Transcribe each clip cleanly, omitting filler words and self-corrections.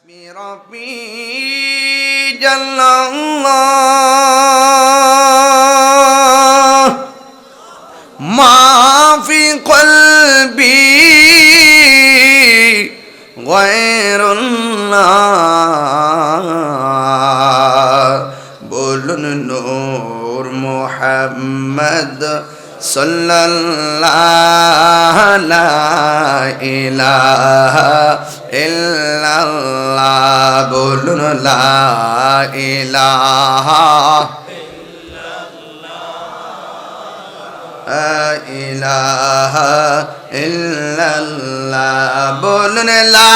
ربي جل الله ما في قلبي غير الله بولن نور محمد صلى الله لا إله إلا الله بولن لا إله إلا الله لا إله إلا الله بولن لا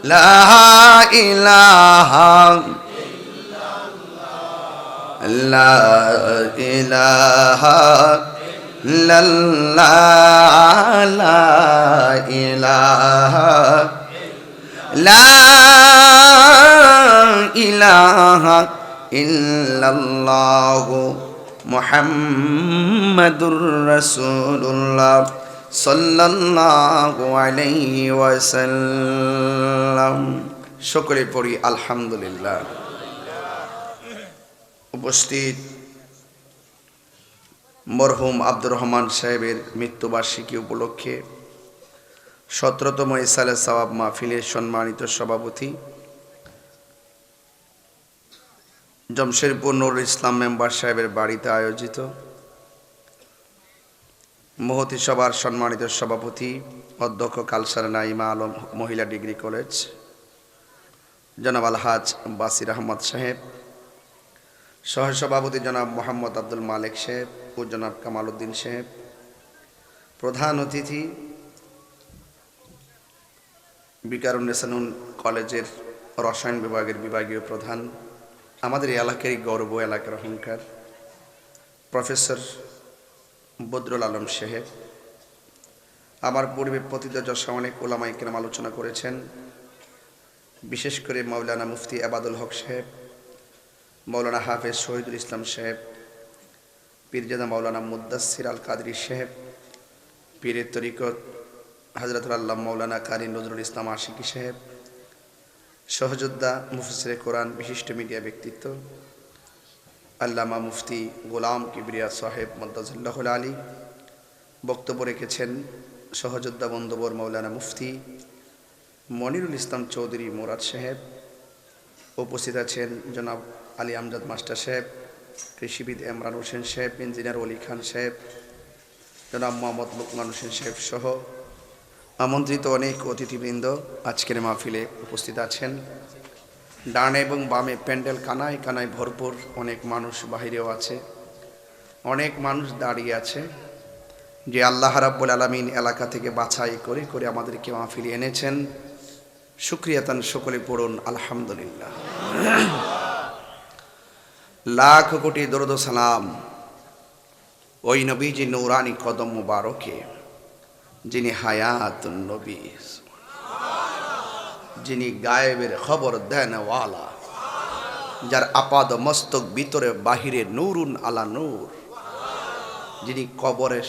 لا إله لا إله إلا الله لا إله لا إله إلا الله محمد رسول الله সাল্লাল্লাহু আলাইহি ওয়াসাল্লাম। সকলে পড়ি আলহামদুলিল্লাহ। উপস্থিত মরহুম আব্দুর রহমান সাহেবের মৃত্যুবার্ষিকী উপলক্ষে 17তম ইসালে সওয়াব মাহফিলের সম্মানিত সভাপতি জমশেদপুর নুরুল ইসলাম মেম্বার সাহেবের বাড়িতে আয়োজিত মহতি সভার সম্মানিত সভাপতি অধ্যক্ষ কালসার নাইমা আলম মহিলা ডিগ্রি কলেজ জনাব আলহাজ বাসির আহমদ সাহেব, সহসভাপতি জনাব মোহাম্মদ আব্দুল মালিক সাহেব ও জনাব কামাল উদ্দিন সাহেব, প্রধান অতিথি বিকারুন্নেসানুন কলেজের রসায়ন বিভাগের বিভাগীয় প্রধান, আমাদের এলাকারই গর্ব, এলাকার অহংকার প্রফেসর বদরুল আলম সাহেব, আমার পূর্বে পতিত যশা অনেক ওলামায়ে কেরাম আলোচনা করেছেন, বিশেষ করে মাওলানা মুফতি আবাদুল হক সাহেব, মাওলানা হাফেজ শহীদুল ইসলাম সাহেব, পীরজাদা মাওলানা মুদাসসির আল কাদরি সাহেব, পীরের তরিকত হযরতুল আল্লাহ মাওলানা কারি নজরুল ইসলাম আশিকি সাহেব, সহযোদ্ধা মুফাসসিরে কোরআন, বিশিষ্ট মিডিয়া ব্যক্তিত্ব আল্লামা মুফতি গোলাম কিবরিয়া সাহেব মদ্দাজুল্লাহুল আলী, বক্তব্য রেখেছেন সহযোদ্ধা বন্ধুবর মাওলানা মুফতি মনিরুল ইসলাম চৌধুরী মুরাদ সাহেব, উপস্থিত আছেন জনাব আলী আমজাদ মাস্টার সাহেব, কৃষিবিদ ইমরান হোসেন সাহেব, ইঞ্জিনিয়ার অলি খান সাহেব, জনাব মোহাম্মদ লুকমান হোসেন সাহেব সহ আমন্ত্রিত অনেক অতিথিবৃন্দ আজকের মাহফিলে উপস্থিত আছেন। ডানে এবং বামে প্যান্ডেল কানায় কানায় ভরপুর, অনেক মানুষ বাহিরেও আছে, অনেক মানুষ দাঁড়িয়ে আছে। যে আল্লাহ রাব্বুল আলামিন এলাকা থেকে বাছাই করে করে আমাদেরকে মাহফিলে এনেছেন, শুকরিয়া তান সকলে পড়ুন আলহামদুলিল্লাহ। লাখ কোটি দরুদ ও সালাম ওই নবীজি নূরানি কদম মুবারকে, যিনি হায়াতুন নবী, যিনি গায়েবের খবর দেন ওয়ালা, যার আপাদ মস্তক ভিতরে বাহিরে নূরুন আলা নূর, যিনি কবরের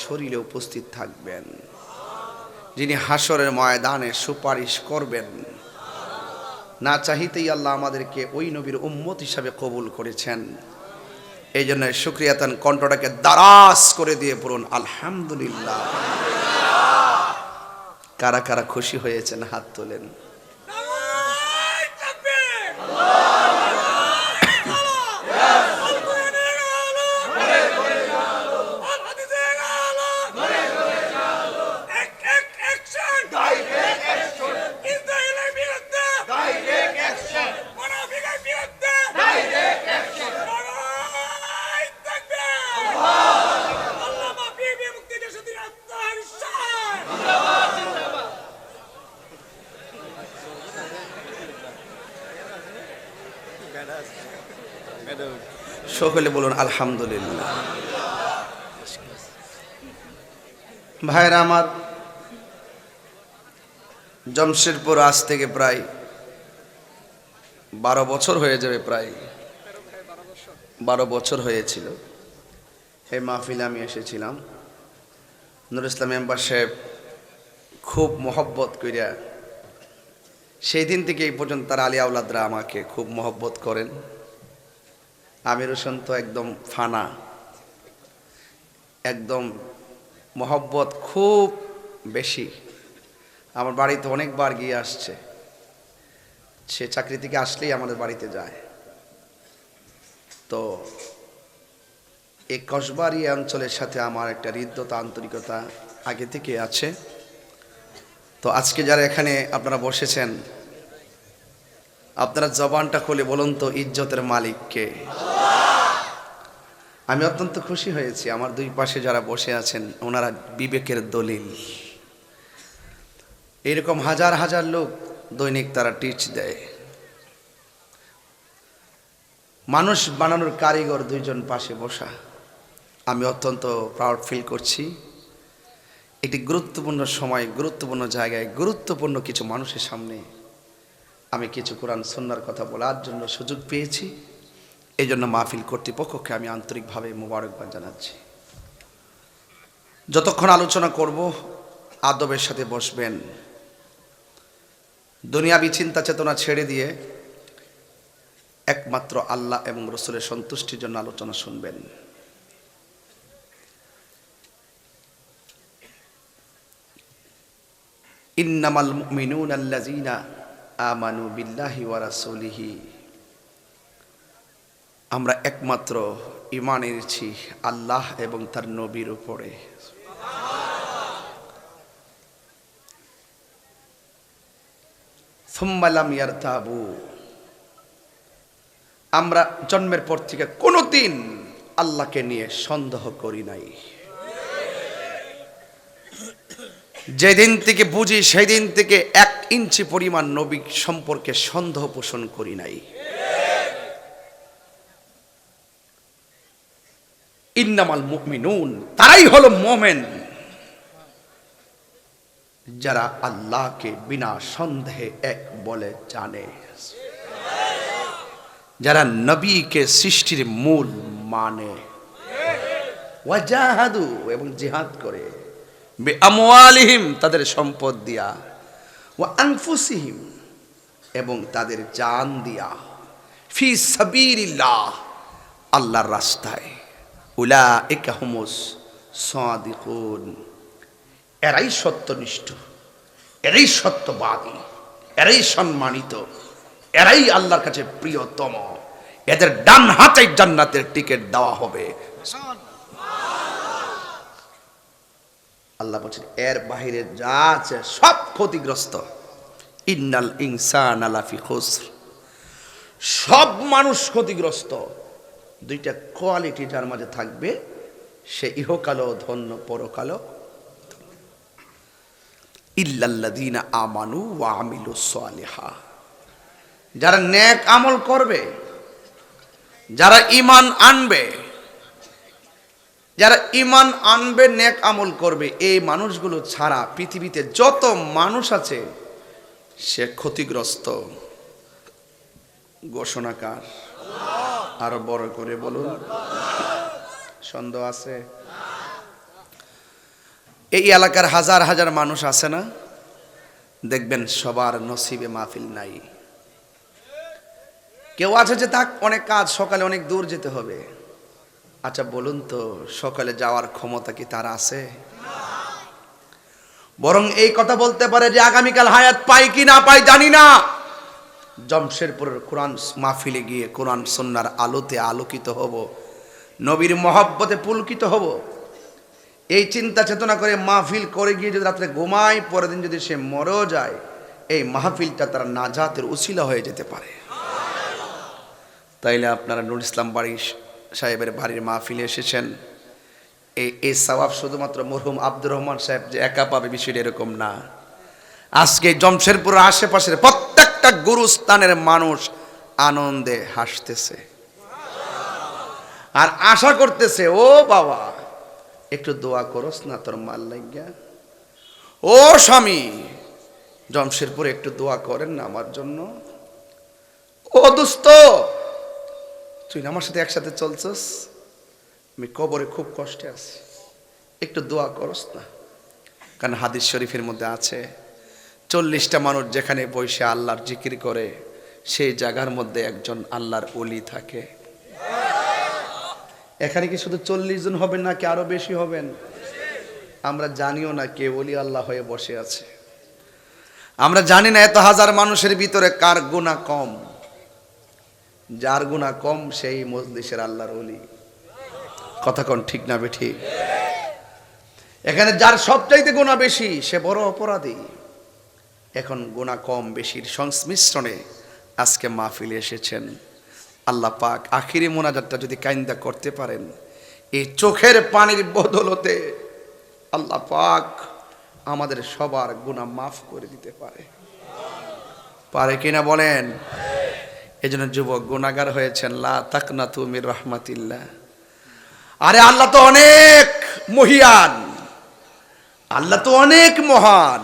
শরীরে উপস্থিত থাকবেন, যিনি হাসরের ময়দানে সুপারিশ করবেন। না চাহিতেই আল্লাহ আমাদেরকে ওই নবীর উম্মত হিসাবে কবুল করেছেন। এই জন্য শুকরিয়া তান কণ্ঠটাকে দারাজ করে দিয়ে পড়ুন আলহামদুলিল্লাহ। কারা কারা খুশি হয়েছেন হাত তোলেন। সকলে বলুন আলহামদুলিল্লাহ। ভাইরা আমার, জমশেদপুর আজ থেকে প্রায় 12 বছর হয়ে যাবে, প্রায় বছর হয়েছিল এই মাহফিলে আমি এসেছিলাম। নুরুল ইসলাম মেম্বার সাহেব খুব মহব্বত করিয়া সেই দিন থেকে এই পর্যন্ত তার আলী আউলাদরা আমাকে খুব মহব্বত করেন। আমির হোসেন তো একদম ফানা, একদম মহব্বত খুব বেশি। আমার বাড়িতে অনেকবার গিয়ে আসছে, সে চাকরি থেকে আসলেই আমাদের বাড়িতে যায়। তো এই কসবাড়ি অঞ্চলের সাথে আমার একটা হৃদ্যতা আন্তরিকতা আগে থেকে আছে। তো আজকে যারা এখানে আপনারা বসেছেন, আপনারা জবানটা খুলে বলুন তো ইজ্জতের মালিক কে? আমি অত্যন্ত খুশি হয়েছি। আমার দুই পাশে যারা বসে আছেন ওনারা বিবেকের দলিল। এরকম হাজার হাজার লোক দৈনিক তারা টিচ দেয়। মানুষ বানানোর কারিগর দুইজন পাশে বসা। আমি অত্যন্ত প্রাউড ফিল করছি। একটি গুরুত্বপূর্ণ সময়, গুরুত্বপূর্ণ জায়গায়, গুরুত্বপূর্ণ কিছু মানুষের সামনে আমি কিছু কোরআন সুন্নাহর কথা বলার জন্য সুযোগ পেয়েছি। এই জন্য মাহফিল কর্তৃপক্ষকে আমি আন্তরিকভাবে মোবারকবাদ জানাচ্ছি। যতক্ষণ আলোচনা করব আদবের সাথে বসবেন, দুনিয়াবি চিন্তা চেতনা ছেড়ে দিয়ে একমাত্র আল্লাহ এবং রসুলের সন্তুষ্টির জন্য আলোচনা শুনবেন। ইন্নামাল মুমিনুনা আল্লাযীনা আমানু বিল্লাহি ওয়া রাসূলিহি, আমরা একমাত্র ঈমান এনেছি আল্লাহ এবং তার নবীর উপরে। সুম্মা লাম ইয়ারতাবু, আমরা জন্মের পর থেকে কোনোদিন আল্লাহকে নিয়ে সন্দেহ করি নাই। যেদিন থেকে বুঝি সেই দিন থেকে 1 ইঞ্চি পরিমাণ নবী সম্পর্কে সন্দেহ পোষণ করি নাই। ইন্নামাল মুমিনুন, তারাই হলো মুমিন যারা আল্লাহকে বিনা সন্দেহে এক বলে জানে, যারা নবীকে সৃষ্টির মূল মানে। ওয়াজাহাদু, এবং জিহাদ করে, বিআমওয়ালিহিম, তাদের সম্পদ দিয়া, ওয়া আনফুসিহিম, এবং তাদের জান দিয়া, ফি সাবিলিল্লাহ, আল্লাহর রাস্তায়। উলাইকা হুমুস সাদিকুন, এরাই সত্যনিষ্ঠ, এরাই সত্যবাদী, এরাই সম্মানিত, এরাই আল্লাহর কাছে প্রিয়তম। এদের ডান হাতে জান্নাতের টিকিট দেওয়া হবে। আল্লাহ বলছেন এর বাহিরে যা আছে সব ক্ষতিগ্রস্ত। ইন্নাল ইনসানা লাফি খুসর, সব মানুষ ক্ষতিগ্রস্ত। দুইটা কোয়ালিটি যার মাঝে থাকবে সে ইহকালও ধন্য, পরকালও। ইল্লাল্লাযীনা আমানু ওয়া আমিলুস সালিহা, যারা নেক আমল করবে, যারা ঈমান আনবে, যারা ঈমান আনবে, নেক আমল করবে, এই মানুষগুলো ছাড়া পৃথিবীতে যত মানুষ আছে সে ক্ষতিগ্রস্ত। ঘোষণাকার আরো বড় করে বলুন, সন্দেহ আছে? এই এলাকার হাজার হাজার মানুষ আছে না, দেখবেন সবার নসিবে মাহফিল নাই। কেউ আছে যে তার অনেক কাজ, সকালে অনেক দূর যেতে হবে। আচ্ছা বলুন তো, সকালে যাওয়ার ক্ষমতা কি তার আছে? বরং এই কথা বলতে পারে যে আগামীকাল হায়াত পাই কি না পাই জানি না, জমশেরপুরের কোরআন মাহফিলে গিয়ে কোরআন সুন্নাহর আলোতে আলোকিত হব, নবীর মহব্বতে পুলকিত হব। এই চিন্তা চেতনা করে মাহফিল করে গিয়ে যদি রাত্রে ঘুমায়, পরের দিন যদি সে মরেও যায়, এই মাহফিলটা তার নাজাতের উসিলা হয়ে যেতে পারে। তাইলে আপনারা নুরুল ইসলাম বাড়ি সাহেবের বাড়ির মাহফিলে এসেছেন, এই সওয়াব শুধুমাত্র মরহুম আব্দুর রহমান সাহেব যে একা পাবে বিষয়টা এরকম না। আজকে জমশেরপুরের আশেপাশের প্রত্যেকটা গুরুস্থানের মানুষ আনন্দে হাসতেছে আর আশা করতেছে, ও বাবা একটু দোয়া করস না তোর মাল লাগিয়া, ও স্বামী জমশেরপুরে একটু দোয়া করেন না আমার জন্য, ও দোস্ত তুই আমার সাথে একসাথে চলছস, আমি কবরে খুব কষ্টে আছি, একটু দোয়া করস না। কারণ হাদিস শরীফের মধ্যে আছে 40টা মানুষ যেখানে বসে আল্লাহর জিকির করে সেই জায়গার মধ্যে একজন আল্লাহর ওলি থাকে। এখানে কি শুধু 40 জন হবেন নাকি আরো বেশি হবেন? আমরা জানিও না কে ওলি আল্লাহ হয়ে বসে আছে। আমরা জানি না এত হাজার মানুষের ভিতরে কার গুনাহ কম। যার গুনাহ কম সেই মজলিসের আল্লাহর ওলি। কথা কোন ঠিক না বেঠিক? এখানে যার সবচাইতে গুনাহ বেশি সে বড় অপরাধী। এখন গুনাহ কম বেশির সংমিশ্রণে আজকে মাহফিলে এসেছেন। আল্লাহ পাক আখিরি মোনাজাতটা যদি কাইন্দা করতে পারেন, এই চোখের পানির বদলতে আল্লাহ পাক আমাদের সবার গুনাহ মাফ করে দিতে পারে কিনা বলেন? এজন্য যুবক গুনাহগার হয়েছেন, লা তাকনাতু মির রাহমাতিল্লাহ। আরে আল্লাহ তো অনেক মহিয়ান, আল্লাহ তো অনেক মহান।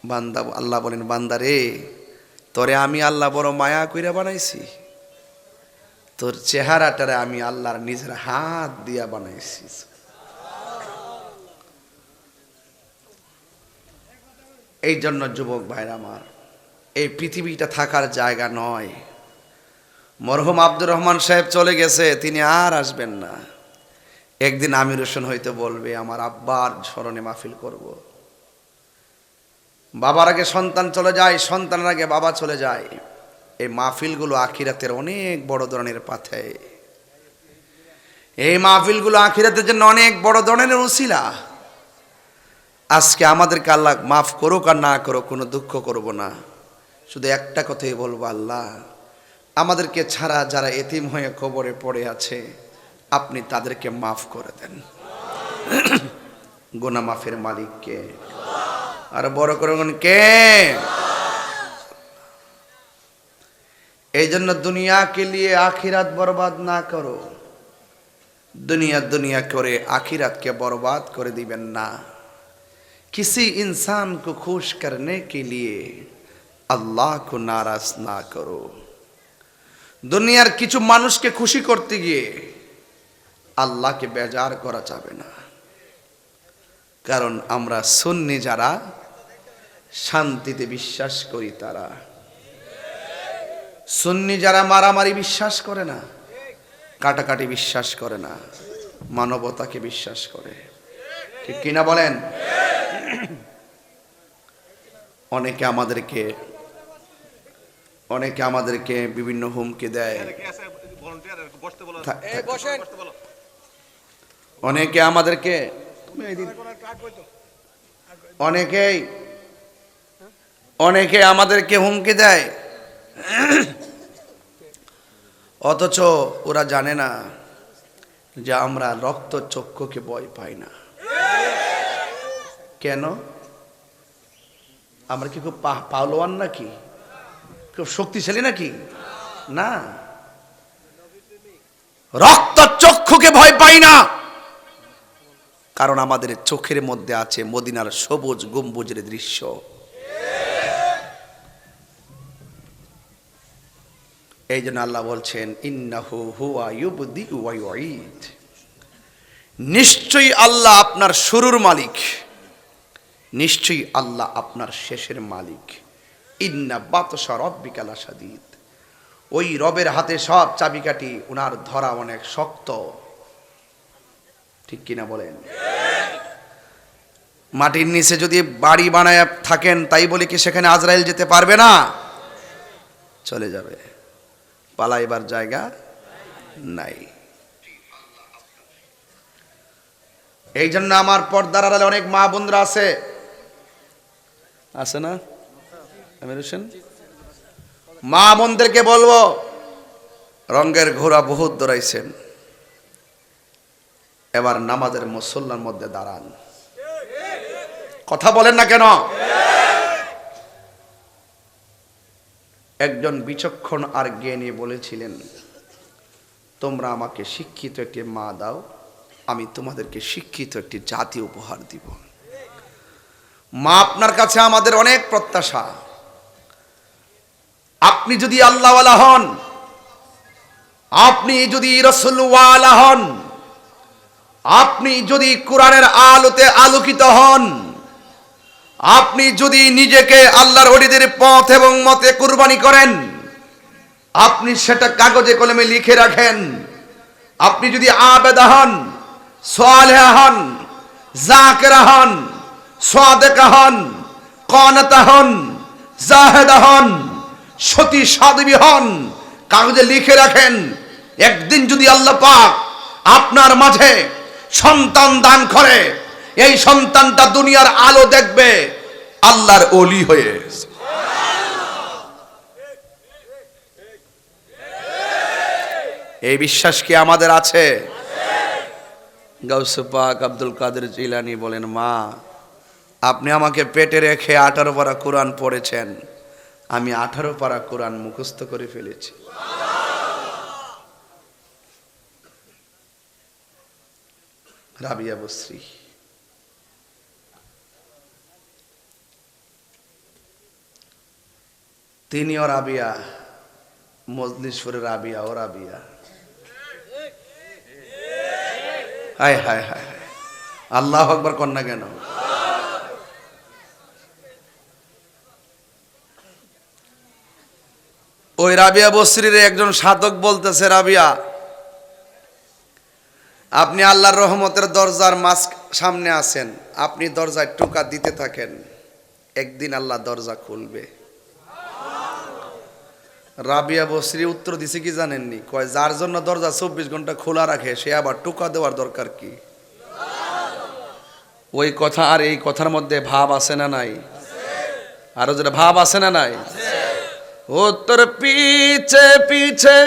বান্দা আল্লাহ বলেন, বান্দা রে তোরে আমি আল্লাহ বড় মায়া কইরা বানাইছি, তোর চেহারাটারে আমি আল্লাহর নিজের হাত দিয়া বানাইছি। এই জন্য যুবক ভাইরা আমার, এই পৃথিবীটা থাকার জায়গা নয়। মরহুম আব্দুর রহমান সাহেব চলে গেছে, তিনি আর আসবেন না। একদিন আমির হোসেন হয়তো বলবে আমার আব্বার স্মরণে মাহফিল করব। বাবার আগে সন্তান চলে যায়, সন্তানের আগে বাবা চলে যায়। এই মাহফিলগুলো আখিরাতের অনেক বড় ধরনের পাথে। এই মাহফিলগুলো আখিরাতের জন্য অনেক বড় ধরনের উসিলা। আজকে আমাদেরকে আল্লাহ মাফ করুক আর না করুক, কোনো দুঃখ করব না। শুধু একটা কথাই বলবো, আল্লাহ আমাদেরকে ছাড়া যারা এতিম হয়ে কবরে পড়ে আছে আপনি তাদেরকে মাফ করে দেন। গুনাহ মাফের মালিক কে? আর বড় করে কে? এই জন্য দুনিয়াকে লিয়ে আখিরাত বরবাদ না করো। দুনিয়া করে आखिरत बर्बाद कर दिबेन ना। किसी इंसान को खुश करने के लिए अल्लाह को नाराज ना करो। दुनियार किछु मानुष के खुशी करते गिए अल्लाह के बेजार करा जाबे ना। कारण आमरा सुन्नी जारा शांतिते विश्वास करी तारा, सुन्नी जारा मारामारी विश्वास करे ना, काटाकाटी विश्वास करे ना, मानवता के विश्वास करे। ठीक कि ना बोलें? অনেকে আমাদেরকে বিভিন্ন হুমকি দেয়, অনেকে আমাদেরকে হুমকি দেয়, অথচ ওরা জানে না যে আমরা রক্ত চক্ষুকে ভয় পাই না। কেন? আমরা কি খুব পাওলোয়ান নাকি? খুব শক্তিশালী নাকি? না, রক্ত চক্ষুকে ভয় পাই না, কারণ আমাদের চোখের মধ্যে আছে মদিনার সবুজ গম্বুজের দৃশ্য। এই জন্য আল্লাহ বলছেন ইন্নাহু হুয়া ইউবদি ওয়া ইউঈদ, নিশ্চয়ই আল্লাহ আপনার শুরুর মালিক, নিশ্চয়ই আল্লাহ আপনার শেষের মালিক। ইন্না বাতশা রাব্বিকা লাশাদীদ, ওই রবের হাতে সব চাবিকাঠি, ওনার ধরা অনেক শক্ত। ঠিক কিনা বলেন? মাটির নিচে যদি বাড়ি বানায় থাকেন তাই বলে কি সেখানে আজরাইল যেতে পারবে না? চলে যাবে, পালাইবার জায়গা নাই। এই জন্য আমার পর্দার আড়ালে অনেক মা বোনরা আছে না? আমির হোসেন, মা বোনদেরকে বলবো রঙের ঘোড়া বহুত দৌড়াইছেন, এবার নামাজের মুসল্লার মধ্যে দাঁড়ান। কথা বলেন না কেন? একজন বিচক্ষণ আর জ্ঞানী বলেছিলেন, তোমরা আমাকে শিক্ষিত একটি মা দাও, আমি তোমাদেরকে শিক্ষিত একটি জাতি উপহার দিব। মা আপনার কাছে আমাদের অনেক প্রত্যাশা। আপনি যদি আল্লাহওয়ালা হন, আপনি যদি রাসূলওয়ালা হন, আপনি যদি কোরআনের আলোতে আলোকিত হন, আপনি যদি নিজেকে আল্লাহর ওলিদের পথ এবং মতে কুরবানি করেন, আপনি সেটা কাগজে কলমে লিখে রাখেন, আপনি যদি আবেদা হন, সালেহা হন, জাকিরা হন, সাদেকা হন, কানাতা হন, জাহেদা হন, সতী সাধ্বী হন, কাগজে লিখে রাখেন। একদিন যদি আল্লাহ পাক আপনার মাঝে সন্তান দান করে, এই সন্তানটা দুনিয়ার আলো দেখবে আল্লাহর ওলি হয়ে। এই বিশ্বাস কি আমাদের আছে? গাউসে পাক আব্দুল কাদের জিলানী বলেন, মা আপনি আমাকে পেটে রেখে 18 পারা কোরআন পড়েছেন, আমি 18 পারা কোরআন মুখস্থ করে ফেলেছি। রাবিয়া বসরি, তিনিও রাবিয়া, মজলিশপুরের রাবিয়া ও রাবিয়া। হায় হায় হায়, আল্লাহু আকবার কন্যা কেন? ওই রাবিয়া বসরির একজন সাধক বলতেছে, রাবিয়া আপনি আল্লাহর রহমতের দরজার সামনে আছেন, আপনি দরজায় টোকা দিতে থাকেন, একদিন আল্লাহ দরজা খুলবে। রাবিয়া বসরি উত্তর দিছে কি জানেননি? কয়, যার জন্য দরজা 24 ঘন্টা খোলা রাখে সে আবার টোকা দেওয়ার দরকার কি? ওই কথা আর এই কথার মধ্যে ভাব আছে না নাই? আরো যেটা ভাব আছে না নাই? ও তোর পিছে পিছে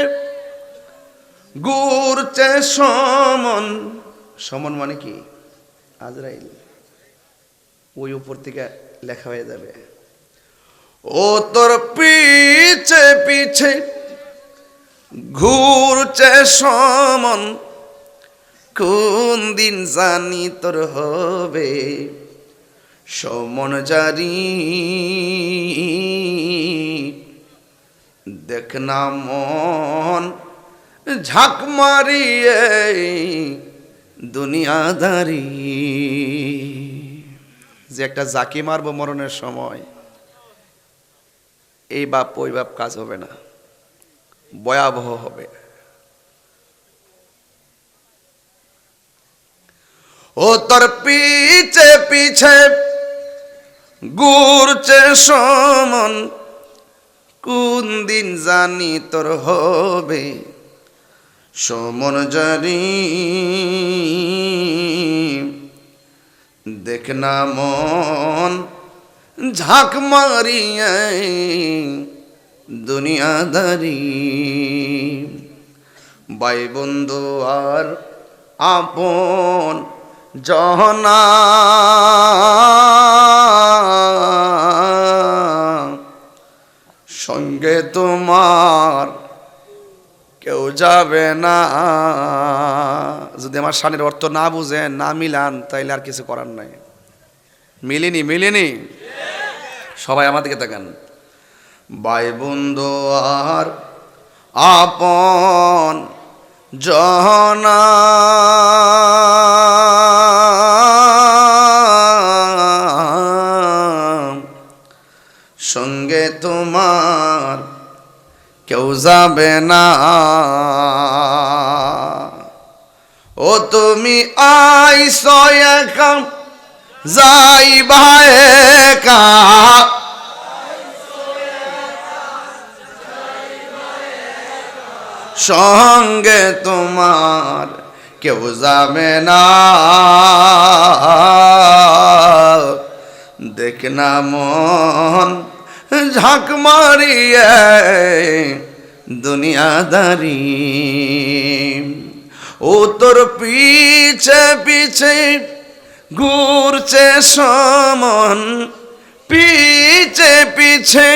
ঘুরছে সমন। সমন মানে কি? আজরাইল। ওই উপর থেকে লেখা হয়ে যাবে, ও তোর পিছে পিছে ঘুরছে সমন, কোন দিন জানি তোর হবে সমন জারি। দেখ না মন ঝাঁক মারিয়ে দুনিয়াদারি। যে একটা জাকি মারবো মরণের সময়, এই বাপ ওই বাপ কাজ হবে না, ভয়াবহ হবে। ও তোর পিছে পিছে ঘুরছে সমন, কোন দিন জানি তোর হবে সমন জারি। দেখ না মন ঝাঁক মারিয়ে দুনিয়াদারি। ভাই বন্ধু আর আপন জহনা, সঙ্গে তোমার কেউ যাবে না। যদি আমার শানের অর্থ না বুঝেন, না মিলান, তাইলে আর কিছু করার নাই। মিলিনি মিলিনি, সবাই আমার দিকে তাকান। ভাই বন্ধু আর আপন জহনা, সঙ্গে তোমার কেউ যাবে না। ও তুমি আইছো একা যাইবা একা, সঙ্গে তোমার কেউ যাবে না। দেখ না মন ঝাঁক মারিয়ে দুনিয়াদারি। ও তোর পিছে পিছে ঘুরছে সমন, পিছে পিছে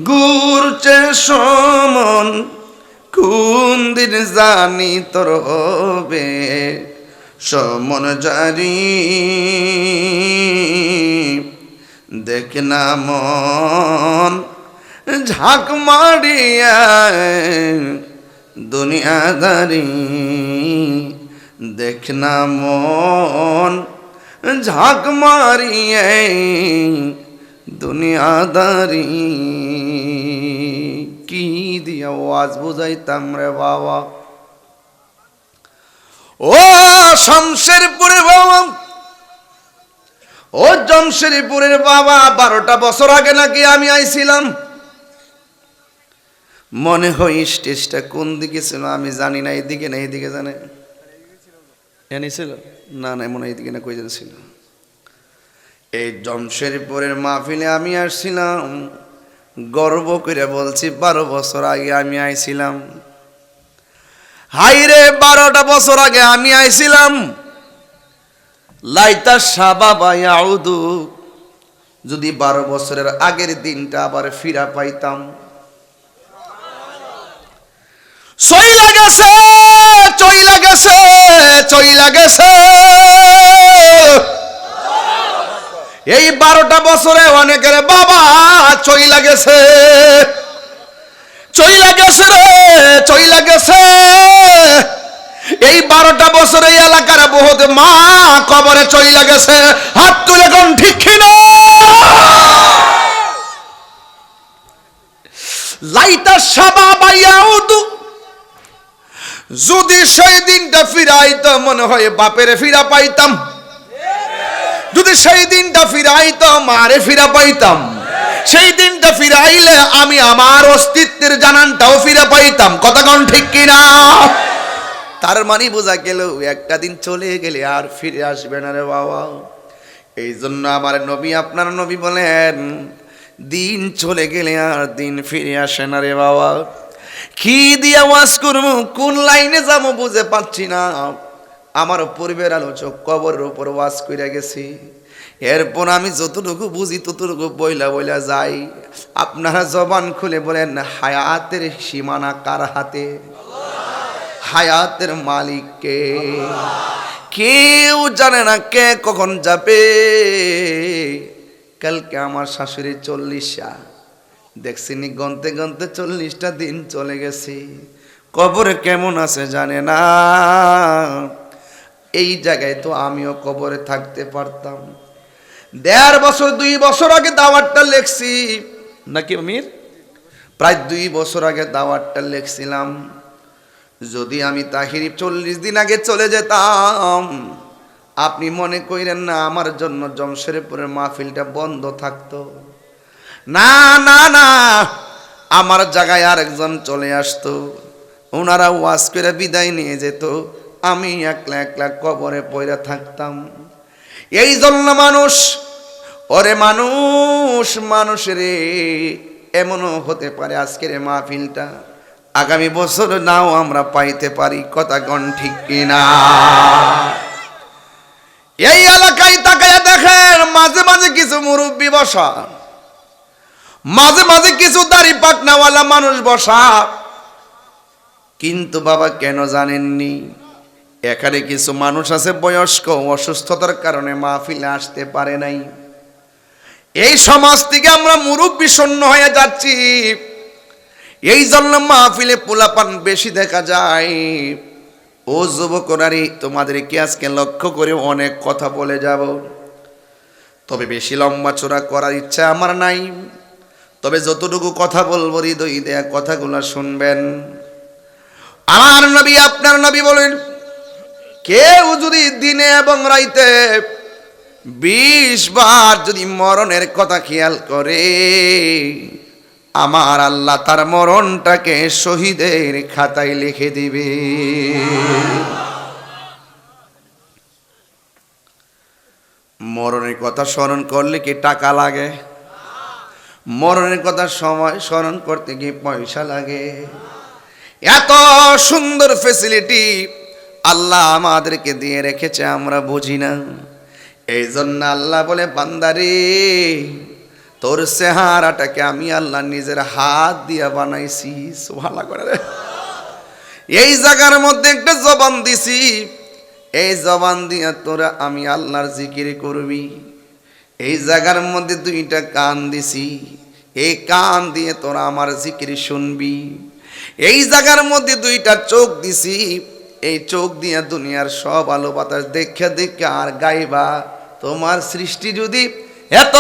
ঘুরছে সমন, কোন দিন জানি তোর হবে সমন জারি। দেখ না মন ঝাঁক মারিয়া দুনিয়াদারি দেখনা মন ঝাঁক মারিয়ে দুনিয়াদারি কি দিয়া ওয়াজ বুঝাইতাম রে বাবা। ও শমশেরপুরের বাবা, ও জমশেরপুরের বাবা, 12টা বছর আগে নাকি আমি আইছিলাম। মনে হয় স্টেজটা কোন দিকে ছিল আমি জানি না, এইদিকে না এইদিকে জানে এনে ছিল না না মনে হয় এইদিকে না কই ছিল। এই জমশেরপুরের মাহফিলে আমি আসছিলাম, গর্ব করে বলছি 12 বছর আগে আমি আইছিলাম। হাইরে 12টা বছর আগে আমি আইছিলাম। লাইতা শাবাবা ইয়াউদু, যদি 12 বছরের আগের দিনটা আবার ফিরা পাইতাম। চইলা গেছে, চইলা গেছে, চইলা গেছে। এই 12টা বছরে অনেকের বাবা চইলা গেছে, চইলা গেছে রে, চইলা গেছে। এই 12টা বছরে এলাকার বহুত মা কবরে চইলা গেছে। হাত তুলে কোন ঠিক কিনা? লাইতা শাবাবা ইয়াউদু, যদি সেই দিনটা ফিরাইতো মনে হয় বাপেরে ফিরা পাইতাম, যদি সেই দিনটা ফিরাইতো মারে ফিরা পাইতাম, সেই দিনটা ফিরাইলে আমি আমার অস্তিত্বের জানানটাও ফিরে পাইতাম। কথা কোন ঠিক কিনা? তার মানে বোঝা গেল একটা দিন চলে গেলে আর ফিরে আসবে না রে বাবা। এই জন্য আমার নবী, আপনার নবী বলেন, দিন চলে গেলে আর দিন ফিরে আসে না রে বাবা। কি দিয়া ওয়াজ করবো, কোন লাইনে যাবো বুঝে পাচ্ছি না। আমার পূর্বের আলোচক কবরের উপর ওয়াজ কইরা গেছি, এরপর আমি যতটুকু বুঝি ততটুকু বইলা বইলা যাই। আপনারা জবান খুলে বলেন, হায়াতের সীমানা কার হাতে? হায়াতের মালিক কে? কেউ জানে না কে কখন যাবে। কালকে আমার শাশুড়ি 40টা, দেখছিনি গনতে গনতে 40টা দিন চলে গেছে। কবরে কেমন আছে জানে না। এই জায়গায় তো আমিও কবরে থাকতে পারতাম। 1.5 বছর 2 বছর আগে দাওয়াতটা লেখছি নাকি আমির, প্রায় 2 বছর আগে দাওয়াতটা লেখছিলাম। যদি আমি তাহিরি 40 দিন আগে চলে যেতাম, আপনি মনে করেন না আমার জন্য জমশেরপুরের মাহফিলটা বন্ধ থাকতো? না না না, আমার জায়গায় আরেকজন চলে আসতো, ওনারা ওয়াজ করে বিদায় নিয়ে যেত, আমি একলা একলা কবরে পড়ে থাকতাম। এই জন্য মানুষ, ওরে মানুষ, মানুষের এমনও হতে পারে আজকের মাহফিলটা আগামী বছর নাও আমরা পাইতে পারি। কথা কোন ঠিক কিনা? এই এলাকায় তাকায়া দেখেন, মাঝে মাঝে কিছু মুরব্বী বসা, মাঝে মাঝে কিছু দাড়ি পাকনাওয়ালা মানুষ বসা। কিন্তু বাবা কেন জানেননি, এখানে কিছু মানুষ আছে বয়স্ক, অসুস্থতার কারণে মাহফিলে আসতে পারে নাই। এই সমাজ থেকে আমরা মুরব্বী শূন্য হয়ে যাচ্ছি। এই জন্য মাহফিলে পোলাপান বেশি দেখা যায়। ও যুবকরারি, তোমাদেরকে আজকে লক্ষ্য করে অনেক কথা বলে যাব, তবে বেশি লম্বা চড়া করার ইচ্ছা আমার নাই। তবে যতটুকু কথা বলবো হৃদয় দেয়া কথাগুলো শুনবেন। আমার নবী, আপনার নবী বলেন, কেউ যদি দিনে এবং রাইতে 20 বার যদি মরণের কথা খেয়াল করে, আমার আল্লাহ তার মরণটাকে শহীদের খাতায় লিখে দিবে। মরণের কথা স্মরণ করলে কি টাকা লাগে? মরণের কথা সময় স্মরণ করতে কি পয়সা লাগে? এত সুন্দর ফ্যাসিলিটি আল্লাহ আমাদেরকে দিয়ে রেখেছে, আমরা বুঝি না। এই জন্য আল্লাহ বলে, বান্দারে, তোর চেহারাটাকে আমি আল্লাহ নিজের হাত দিয়া বানাইছি। সুবহানাল্লাহ করে। এই জায়গার মধ্যে একটা জবান দিছি, এই জবান দিয়া তোরা আমি আল্লাহর জিকির করবি। এই জায়গার মধ্যে 2টা কান দিছি, এই কান দিয়ে তোরা আমার জিকির শুনবি। এই জায়গার মধ্যে দুইটা চোখ দিছি, এই চোখ দিয়ে দুনিয়ার সব আলো বাতাস দেখে দেখে আর গাইবা তোমার সৃষ্টি যদি এত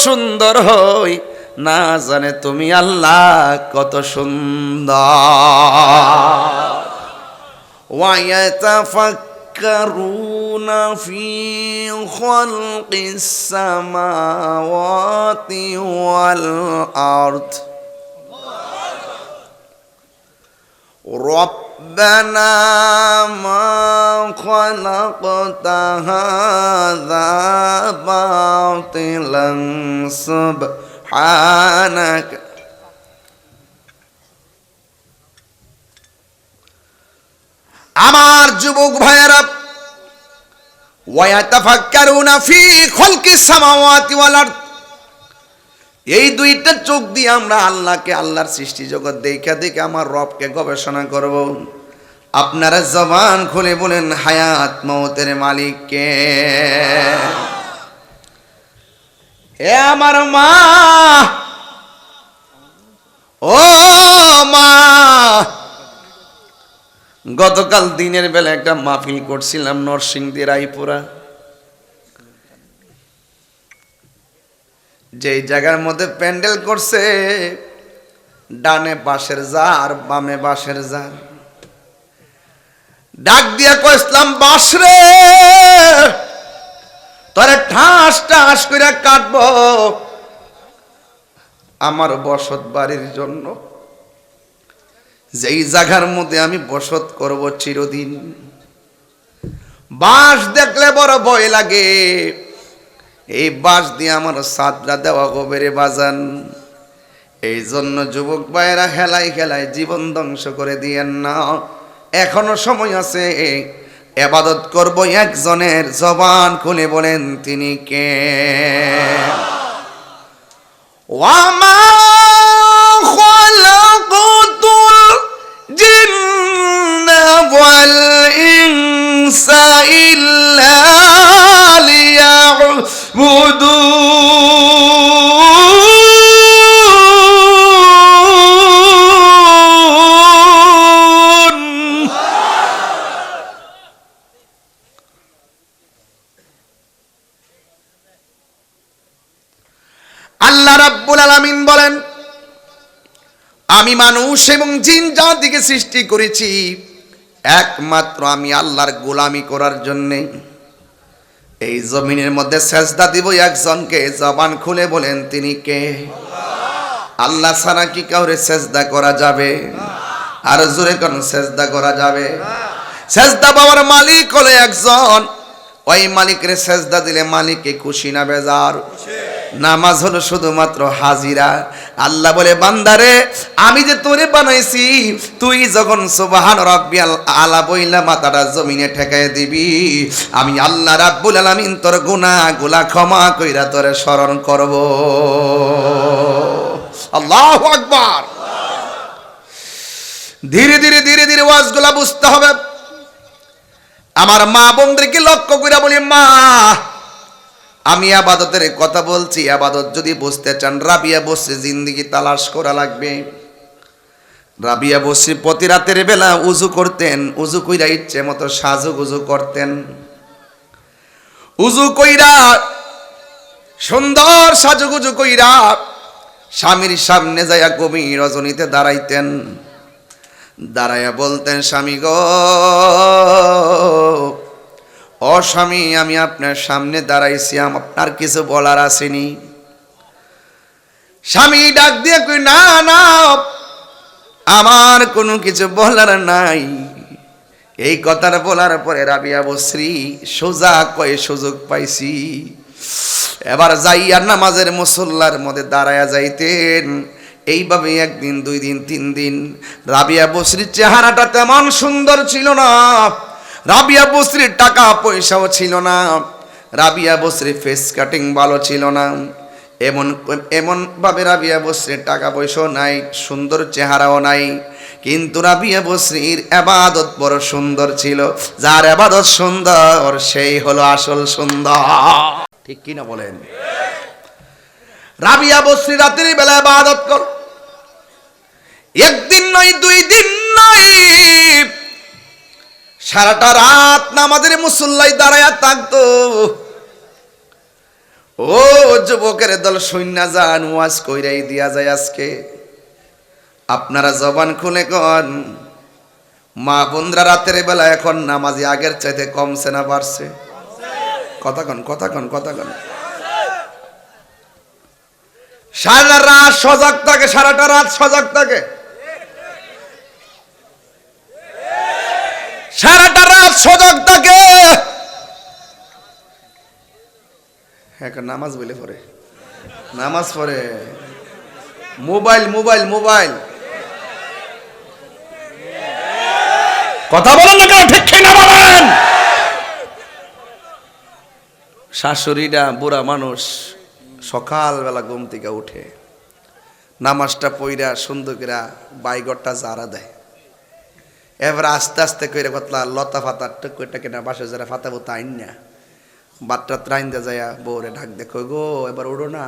সুন্দর হয়, না জানে তুমি আল্লাহ কত সুন্দর। ওয়ায়াতাফাক্কারুনা ফি খালকিস সামাওয়াতি ওয়াল আরদ রব্বানা মা খালাকতা হাযা বাতিলান সুবহানাকা। আমার যুবক ভাইয়েরা, ওয়ায়াতাফাক্কারুনা ফি খালকিস সামাওয়াতি ওয়াল আরদ, এই দুইটা চোখ দিয়ে আমরা আল্লাহকে, আল্লাহর সৃষ্টি জগৎ দেখা দেখে আমার রবকে গবেষণা করব। আপনারা জবান খুলে বলেন হায়াত মওতের মালিক কে? হে আমার মা, ও মা, গতকাল দিনের বেলা একটা মাহফিল করছিলাম নরসিংদী রায়পুরা। যেই জায়গার মধ্যে প্যান্ডেল করছে, ডানে বাঁশের জার, বামে বাঁশের জার। ডাক দিয়া কইলাম, বাঁশ রে তোরে ঠাস ঠাস করে কাটবো আমার বসত বাড়ির জন্য, যেই জায়গার মধ্যে আমি বসত করব চিরদিন। বাঁশ দেখলে বড় ভয় লাগে, এই বাঁশ দিয়ে আমার সাদরা দেওয়া গোবেরে বাজান। এই জন্য যুবক ভাইয়েরা খেলায় খেলায় জীবন ধ্বংস করে দিয়েন না, এখনো সময় আছে। ইবাদত করব একজনের, জবান খুলে বলেন তিনি কে? ওয়ামা খালাকুতুল জিন্না ওয়াল ইনসা ইল্লা আল্লাহ রাব্বুল আলামিন বলেন, আমি মানুষ এবং জিন জাতিকে সৃষ্টি করেছি একমাত্র আমি আল্লাহর গোলামি করার জন্যে। এই জমিনের মধ্যে সেজদা দিব একজনকে, জবান খুলে বলেন তিনি কে? আল্লাহ ছাড়া কি কাউরে সেজদা করা যাবে? আর জোরে কোন সেজদা করা যাবে? সেজদা পাওয়ার মালিক হলো একজন, ওই মালিকের সেজদা দিলে মালিককে খুশি না বেজার? নামাজ হলো শুধুমাত্র হাজিরা। আল্লাহ বলে, বান্দারে আমি যে তোরে বানাইছি, তুই যখন সুবহান রাব্বিয়াল আলা বইলা মাথাটা জমিনে ঠেকায় দিবি, আমি আল্লাহ রাব্বুল আলামিন তোর গুনাহগুলা ক্ষমা কইরা তোরে স্মরণ করব। আল্লাহু আকবার। ধীরে ধীরে ধীরে ধীরে ওয়াজগুলা বুঝতে হবে। আমার মা বোনদেরকে লক্ষ্য কইরা বলি, মা আমি আবাদতের কথা বলছি, আবাদত যদি বুঝতে চান রাবিয়া বসে জিন্দেগি তালাশ করা লাগবে। রাবিয়া বসে প্রতি রাতের বেলা উজু করতেন, উজু কইরা ইচ্ছে মতো সাজুগুজু করতেন। উজু কইরা সুন্দর সাজুগুজু কইরা স্বামীর সামনে যাইয়া গভীর রজনীতে দাঁড়াইতেন। দাঁড়াইয়া বলতেন, স্বামী গো, ও স্বামী, আমি আপনার সামনে দাঁড়াইছি, আপনার কিছু বলার আসেনি। স্বামী ডাক দিয়ে কই, না না, আমার কোনো কিছু বলার নাই। এই কথাটা বলার পরে রাবিয়া বসরি সোজা কয়ে সুযোগ পাইছি, এবার যাইয়া নামাজের মুসল্লার মধ্যে দাঁড়ায়া যাইতেন। এইভাবে একদিন, দুই দিন, তিন দিন। রাবিয়া বসরির চেহারাটা তেমন সুন্দর ছিল না, রাবিয়া বসরির টাকা পয়সাও ছিল না, রাবিয়া বসরির ফেস কাটিং ভালো ছিল না। এমন ভাবে রাবিয়া বসরির টাকা পয়সাও নাই, সুন্দর চেহারাও নাই, কিন্তু রাবিয়া বসরির ইবাদত বড় সুন্দর ছিল। যার ইবাদত সুন্দর সেই হলো আসল সুন্দর। ঠিক কি না বলেন? রাবিয়া বসরি রাতের বেলা ইবাদত কর। একদিন নয়, 2 দিন নয়, সারাটা রাত নামাজের মুসল্লায় দাঁড়ায়া থাকতো। ও যুবকের দল সৈন্য যান, ওয়াজ কইরাই দিয়া যায়। আজকে আপনারা জবান খুলে কন, মা বোনরা রাতের বেলা এখন নামাজি আগের চাইতে কমছে না বাড়ছে? কথা কন, কথা কন, কথা কন। সারা রাত সজাগ থাকে, সারাটা রাত সজাগ থাকে, সারাটা রাত সজাগ থাকে। এখন নামাজ বলে পড়ে, নামাজ পড়ে, মোবাইল মোবাইল মোবাইল। কথা বলেন না কেন? ঠিক না বলেন? শাশুড়িরা বুড়া মানুষ সকালবেলা ঘুম থেকে উঠে নামাজটা পইরা সুন্দর করে বাইগরটা জারা দেয়। এবার আস্তে আস্তে করে কতলা লতা ফাতা টুকুটা কেনা বাসে যারা ফাতা ফুতা আইন না বাটটা ত্রাইন দে যায়, বউরে ঢাক দেখো, গো এবার উড়ো না।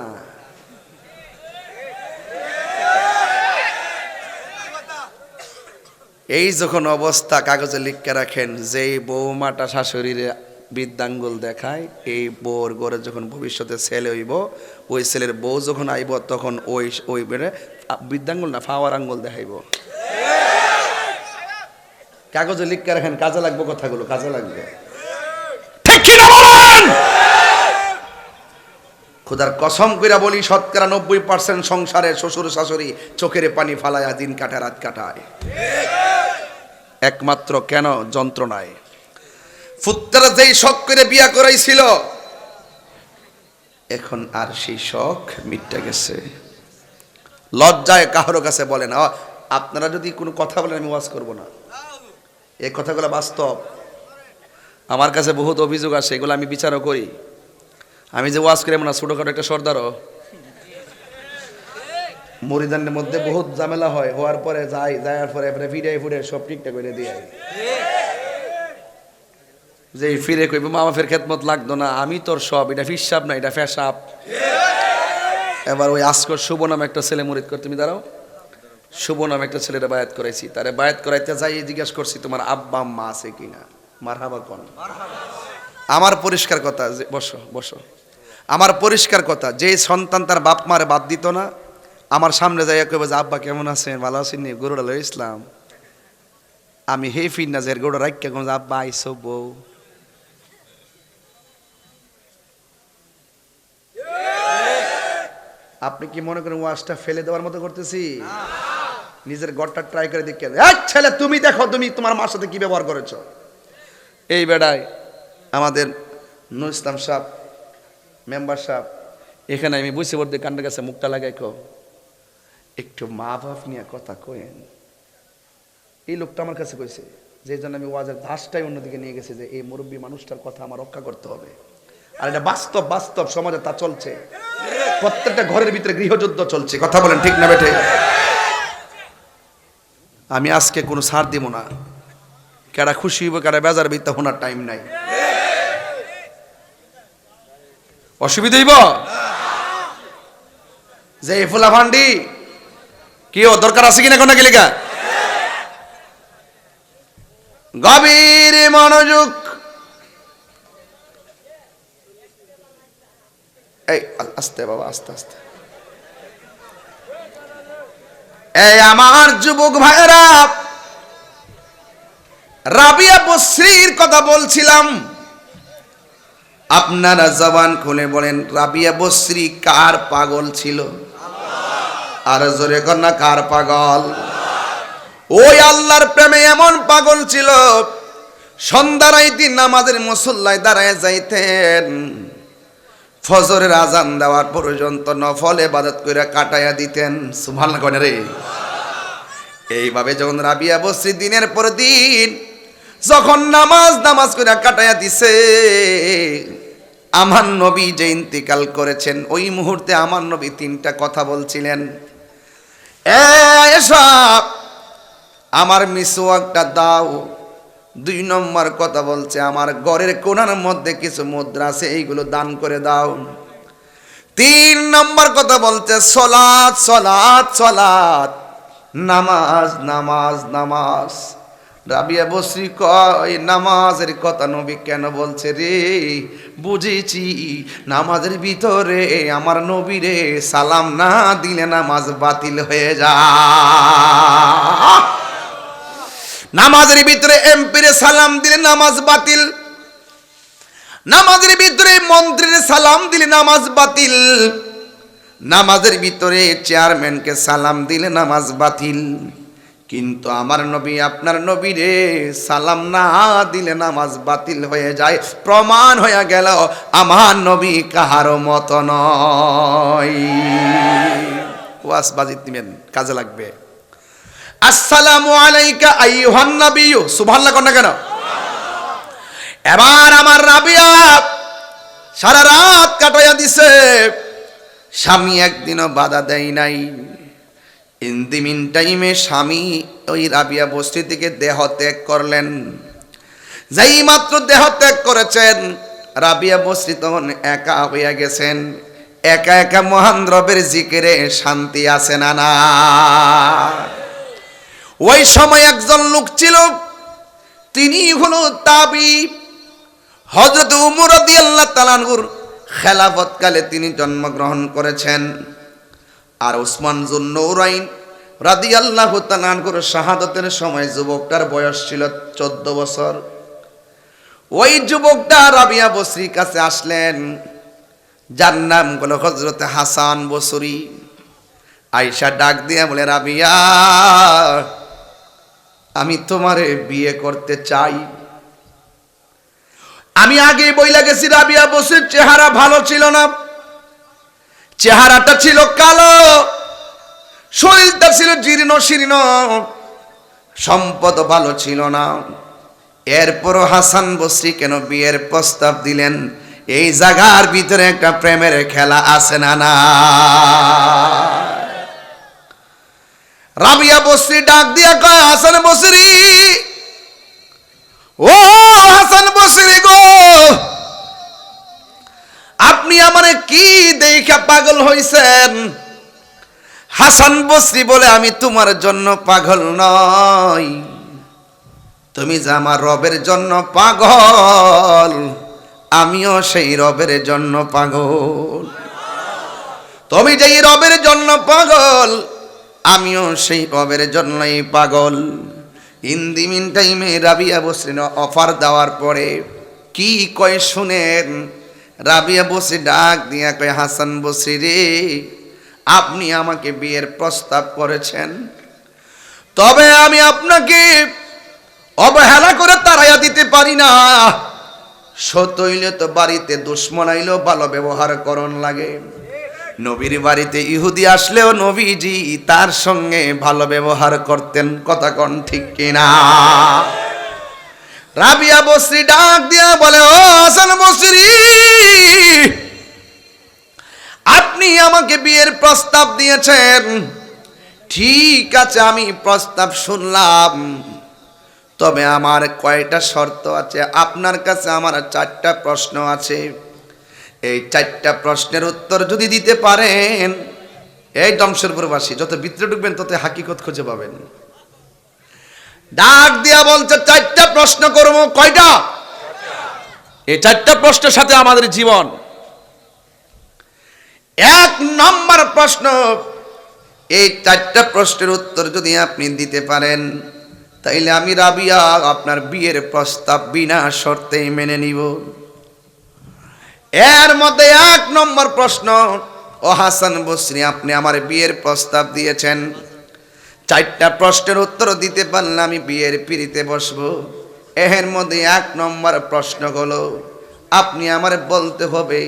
এই যখন অবস্থা কাগজে লিখে রাখেন, যেই বৌমাটা শাশুড়ির বৃদ্ধাঙ্গুল দেখায়, এই বউর ঘরে যখন ভবিষ্যতে ছেলে হইব, ওই ছেলের বউ যখন আইব তখন ওই ওই বৃদ্ধাঙ্গুল না ফাওয়ার আঙ্গুল দেখাইব। কাগজে লিখে রাখেন, কাজে লাগবে কথাগুলো, কাজে লাগবে। ঠিক কি না বলেন? খোদার কসম কইরা বলি, শতকরা 90% সংসারে শ্বশুর শাশুড়ি চোখের পানি ফালায়া দিন কাটায়, রাত কাটায়, একমাত্র কেন? যন্ত্রণায়। ফুত্তারা যেই শখ করে বিয়া করাইছিল, এখন আর সেই শখ মিটে গেছে। লজ্জায় কারো কাছে বলে না। আপনারা যদি কোনো কথা বলেন আমি ওয়াজ করব না, এই কথাগুলো বাস্তব। আমার কাছে বহুত অভিযোগ আসে, এগুলো আমি বিচারও করি। আমি যে ওয়াজ করি না, ছোটখাটো একটা সর্দারও, মরিদানের মধ্যে বহুত ঝামেলা হয়, হওয়ার পরে যাওয়ার পরে ফিরে ফুড়ে সব ঠিকঠাক করে দিয়ে যে ফিরে কইব মামা ফের খেদমত লাগতো না, আমি তোর সব, এটা ফিসাব না, এটা ফেসাব। এবার ওই আজকর শুভ নামে একটা ছেলে মুরিদ করে, তুমি দাঁড়াও, শুভ নামে একটা ছেলেরা বায়াত করাইছি, তারে বায়াত করাইতে যাই জিজ্ঞাসা করছি তোমার আব্বা আম্মা আছে কিনা, মারহাবা কোন। আমার পরিষ্কার কথা, বসো বসো, আমার পরিষ্কার কথা, যে সন্তান তার বাপ মারে বাদ দিত না, আমার সামনে যাইয়া কইব যে আব্বা কেমন আছেন, ভালো আছেন নি, গরুটা লই ইসলাম, আমি হে ফির না যে গরুটা রাখ কেমন আব্বা আইসো বউ। আপনি কি মনে করেন ওয়াজটা ফেলে দেওয়ার মতো করতেছি? নিজের ঘরটা ট্রাই করে দেখে, ছেলে তুমি দেখো, তুমি তোমার মার সাথে কি ব্যবহার করেছো। এই বেড়ায় আমাদের নুর ইসলাম সাহেব, মেম্বার সাহেব, এখানে আমি বুঝতে পড়তে কান্নার কাছে মুখটা লাগাই, কো একটু মা বাপ নিয়ে কথা কয়েন। এই লোকটা আমার কাছে কইছে, যে জন্য আমি ওয়াজের ধাসটাই অন্যদিকে নিয়ে গেছি, যে এই মুরব্বী মানুষটার কথা আমার রক্ষা করতে হবে। আর এটা বাস্তব, বাস্তব সমাজে তা চলছে, প্রত্যেকটা ঘরের ভিতরে গৃহযুদ্ধ চলছে। কথা বলেন ঠিক না বেঠে? আমি আজকে কোনো ছাড় দিব না, কারা খুশি হইব কারা বেজার বিত্তা হোনার টাইম নাই। অসুবিধা হইব যে ফুলা ভান্ডি কি ও দরকার আছে কিনা কোন গেলিকা, গভীর মনোযোগ। এই আস্তে বাবা, আস্তে আস্তে। এই আমার যুবক ভাইরা, রাবিয়া বসরির কথা বলছিলাম, আপনারা জবান খুলে বলেন রাবিয়া বসরি কার পাগল ছিল? আর জোরে কন্যা কার পাগল? ওই আল্লাহর প্রেমে এমন পাগল ছিল, সন্ধ্যার দিন নামাজের মুসল্লায় দাঁড়ায় যাইতেন, ফজরের আজান দেওয়ার পর্যন্ত নফল ইবাদত করে কাটাইয়া দিতেন। সুবহানাল্লাহ কয় না রে? এইভাবে যখন রাবিয়া বসরি দিনের পর দিন যখন নামাজ করে কাটাইয়া দিছে, আমার নবী যে ইন্তিকাল করেছেন, ওই মুহূর্তে আমার নবী 3টা কথা বলছিলেন। এসব আমার মিসওয়াকটা দাও। 2 নম্বর কথা বলছে, আমার ঘরের কোণার মধ্যে কিছু মুদ্রা আছে, এইগুলো দান করে দাও। 3 নম্বর কথা বলছে, সলাত সলাত সলাত। নামাজ নামাজ নামাজ। রাবিয়া বসরি কয় নামাজের কথা নবী কেন বলছে রে? বুঝেছি নামাজের ভিতরে আমার নবীরে সালাম না দিলে নামাজ বাতিল হয়ে যায়। নামাজের ভিতরে এমপিরে সালাম দিলে নামাজ বাতিল, নামাজের ভিতরে মন্ত্রীর সালাম দিলে নামাজ বাতিল, নামাজের ভিতরে চেয়ারম্যানকে সালাম দিলে নামাজ বাতিল। কিন্তু আমার নবী আপনার নবীরে সালাম না দিলে নামাজ বাতিল হয়ে যায়। প্রমাণ হয়ে গেল আমার নবী কাহারও মত নয়। ওয়াজ বাজিত দিবেন, কাজে লাগবে। আসসালামু আলাইকা আইয়ুহান নবিয়্যু, সুবহানাল্লাহ কোন না কেন? এবার আমার রাবিয়া সারা রাত কাটাইয়া দিছে, স্বামী একদিনও বাধা দেয় নাই। ইন দি মিন টাইমে স্বামী ওই রাবিয়া বস্তি থেকে দেহ ত্যাগ করলেন। যেই মাত্র দেহ ত্যাগ করেছেন, রাবিয়া বস্তি তখন একা হইয়া গেছেন। একা একা মহান রবের জিকিরে শান্তি আছে না না? ওই সময় একজন লোক ছিল, তিনি হলো তাবি। হযরত উমর রাদিয়াল্লাহু তাআলা আনহুর খেলাফতকালে তিনি জন্মগ্রহণ করেছেন। আর উসমান যুন্নূরাইন রাদিয়াল্লাহু তাআলা আনহুর শাহাদাতের সময় যুবকটার বয়স ছিল 14 বছর। ওই যুবকটা রাবিয়া বসরির কাছে আসলেন, যার নাম হলো হযরত হাসান বসরি। আয়েশা ডাক দিয়ে বলে, রাবিয়া আমি তোমারে বিয়ে করতে চাই। আমি আগে বইলা গেছি রাবিয়া বসরির চেহারা ভালো ছিল না, চেহারাটা ছিল কালো, শরীরটা ছিল জীর্ণ শীর্ণ, সম্পদ ভালো ছিল না। এরপরও হাসান বসরি কেন বিয়ের প্রস্তাব দিলেন? এই জায়গার ভিতরে একটা প্রেমের খেলা আছে না না? রাবিয়া বসরি ডাক দিয়া কয়, হাসান বসরি, ও হাসান বসরি গো, আপনি আমারে কি দেখা পাগল হইছেন? হাসান বসরি বলে, আমি তোমার জন্য পাগল নই, তুমি যে আমার রবের জন্য পাগল, আমিও সেই রবের জন্য পাগল। তুমি যেই রবের জন্য পাগল, আমিও সেই রবের জন্যই পাগল। ইন দি মিন টাইমে রাবিয়া বসরি অফার দেওয়ার পরে কি কয় শুনেন। রাবিয়া বসরি ডাক দিয়া কয়, হাসান বসরি রে, আপনি আমাকে বিয়ের প্রস্তাব করেছেন, তবে আমি আপনাকে অবহেলা করে তাড়াইয়া দিতে পারি না। সত হইলে তো বাড়িতে দুশ্মন আইলেও ভালো ব্যবহার করণ লাগে। নবীর বাড়িতে ইহুদি আসলেও নবীজি তার সঙ্গে ভালো ব্যবহার করতেন। কথা কোন ঠিক কিনা? রাবিয়া বসরি ডাক দিয়া বলে, ও হাসান বসরি, আপনি আমাকে বিয়ের প্রস্তাব দিয়েছেন, ঠিক আছে, আমি প্রস্তাব শুনলাম, তবে আমার কয়টা শর্ত আছে। আপনার কাছে আমার 4টা প্রশ্ন আছে। এই 4টা প্রশ্নের উত্তর যদি দিতে পারেন, এই জমশেরপুরবাসী যত ভিতরে ঢুকবেন তত হাকিকত খুঁজে পাবেন। ডাক দিয়া বলছে, 4টা প্রশ্ন করব। কয়টা? এই 4টা প্রশ্নের সাথে আমাদের জীবন। 1 নম্বর প্রশ্ন, এই 4টা প্রশ্নের উত্তর যদি আপনি দিতে পারেন, তাইলে আমি রাবিয়া আপনার বিয়ের প্রস্তাব বিনা শর্তেই মেনে নিব। এর মধ্যে 1 নম্বর প্রশ্ন, ও হাসান বসরি, আপনি আমার বিয়ের প্রস্তাব দিয়েছেন, 4টা প্রশ্নের উত্তর দিতে পারলে আমি বিয়ের পিঁড়িতে বসবো। এর মধ্যে 1 নম্বর প্রশ্ন হলো, আপনি আমারে বলতে হবে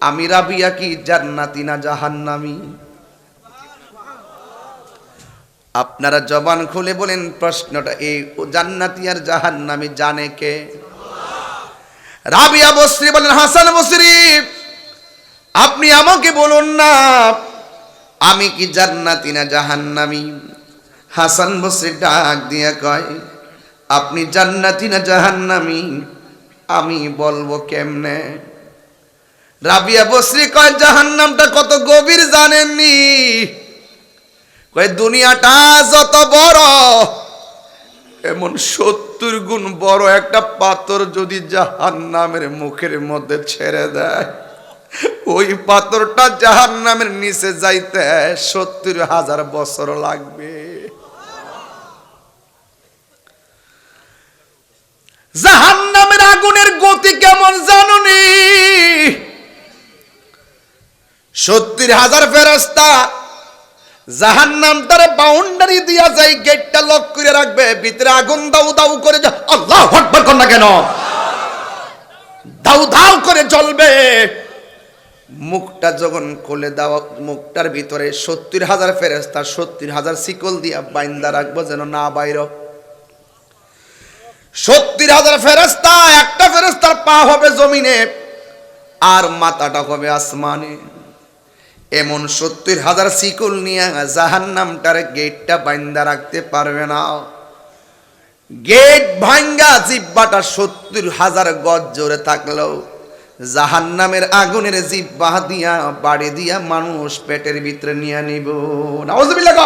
আমি রাবিয়া কি জান্নাতি না জাহান্নামী। আপনারা জবান খুলে বলেন প্রশ্নটা, এই জান্নাতি আর জাহান্নামী জানে কে? রাবিয়া বসরি বলেন, হাসান বসরি, আপনি আমাকে বলুন না আমি কি জান্নাতি না জাহান্নামী। হাসান বসরি ডাক দিয়া কয়, আপনি জান্নাতি না জাহান্নামী আমি বলবো কেমনে? রাবিয়া বসরি কয়, জাহান্নামটা কত গভীর জানেননি? কয় দুনিয়াটা যত বড়, এমন 70 গুণ বড় একটা পাথর যদি জাহান্নামের মুখের মধ্যে ছেড়ে দেয়, ওই পাথরটা জাহান্নামের নিচে যাইতে 70,000 বছর লাগবে। জাহান্নামের আগুনের গতি কেমন জানুনি? 70,000 ফেরেশতা জাহান্নামটার বাউন্ডারি দিয়া যায়, গেটটা লক করে রাখবে, ভিতরে আগুন দাউ দাউ করে আল্লাহু আকবার কর না কেন, দাউ দাউ করে জ্বলবে। মুখটা যখন খুলে দেওয়া, মুখটার ভিতরে 70,000 ফেরেশতা 70,000 শিকল দিয়া বাইন্দা রাখবো যেন না বাইর। 70,000 ফেরেশতা, একটা ফেরেশতার পা হবে জমিনে আর মাথাটা হবে আসমানে। এমন 70,000 শিকল নিয়ে জাহান্নামটার গেটটা বাইন্দা রাখতে পারবে না। গেট ভাঙ্গা জিব্বাটা 70,000 গজ জোরে থাকলেও জাহান্নামের আগুনের জিব্বা দিয়া বাড়ি দিয়া মানুষ পেটের ভিতরে নিয়ে নিব। নাউজুবিল্লাহ।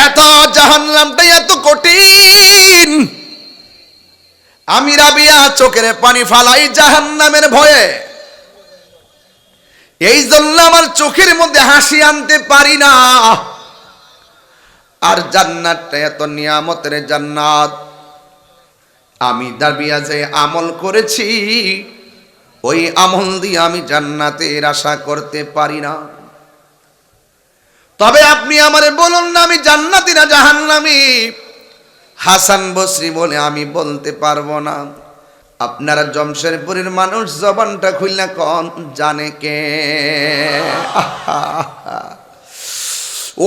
এত জাহান্নামটা এত কঠিন, আমি রাবিয়া চোখের পানি ফালাই জাহান্নামের ভয়ে। এই জন্য আমার চোখের মধ্যে হাসি আনতে পারি না। আর জান্নাতটা এত নিয়ামতের জান্নাত, আমি রাবিয়া যে আমল করেছি ওই আমল দিয়ে আমি জান্নাতের আশা করতে পারি না। তবে আপনি আমারে বলুন না আমি জান্নাতি না জাহান্নামী? হাসান বসরি বলে আমি বলতে পারবো না। আপনারা জমশেরপুরের মানুষ জবানটা খুলনা কোন জানে কে?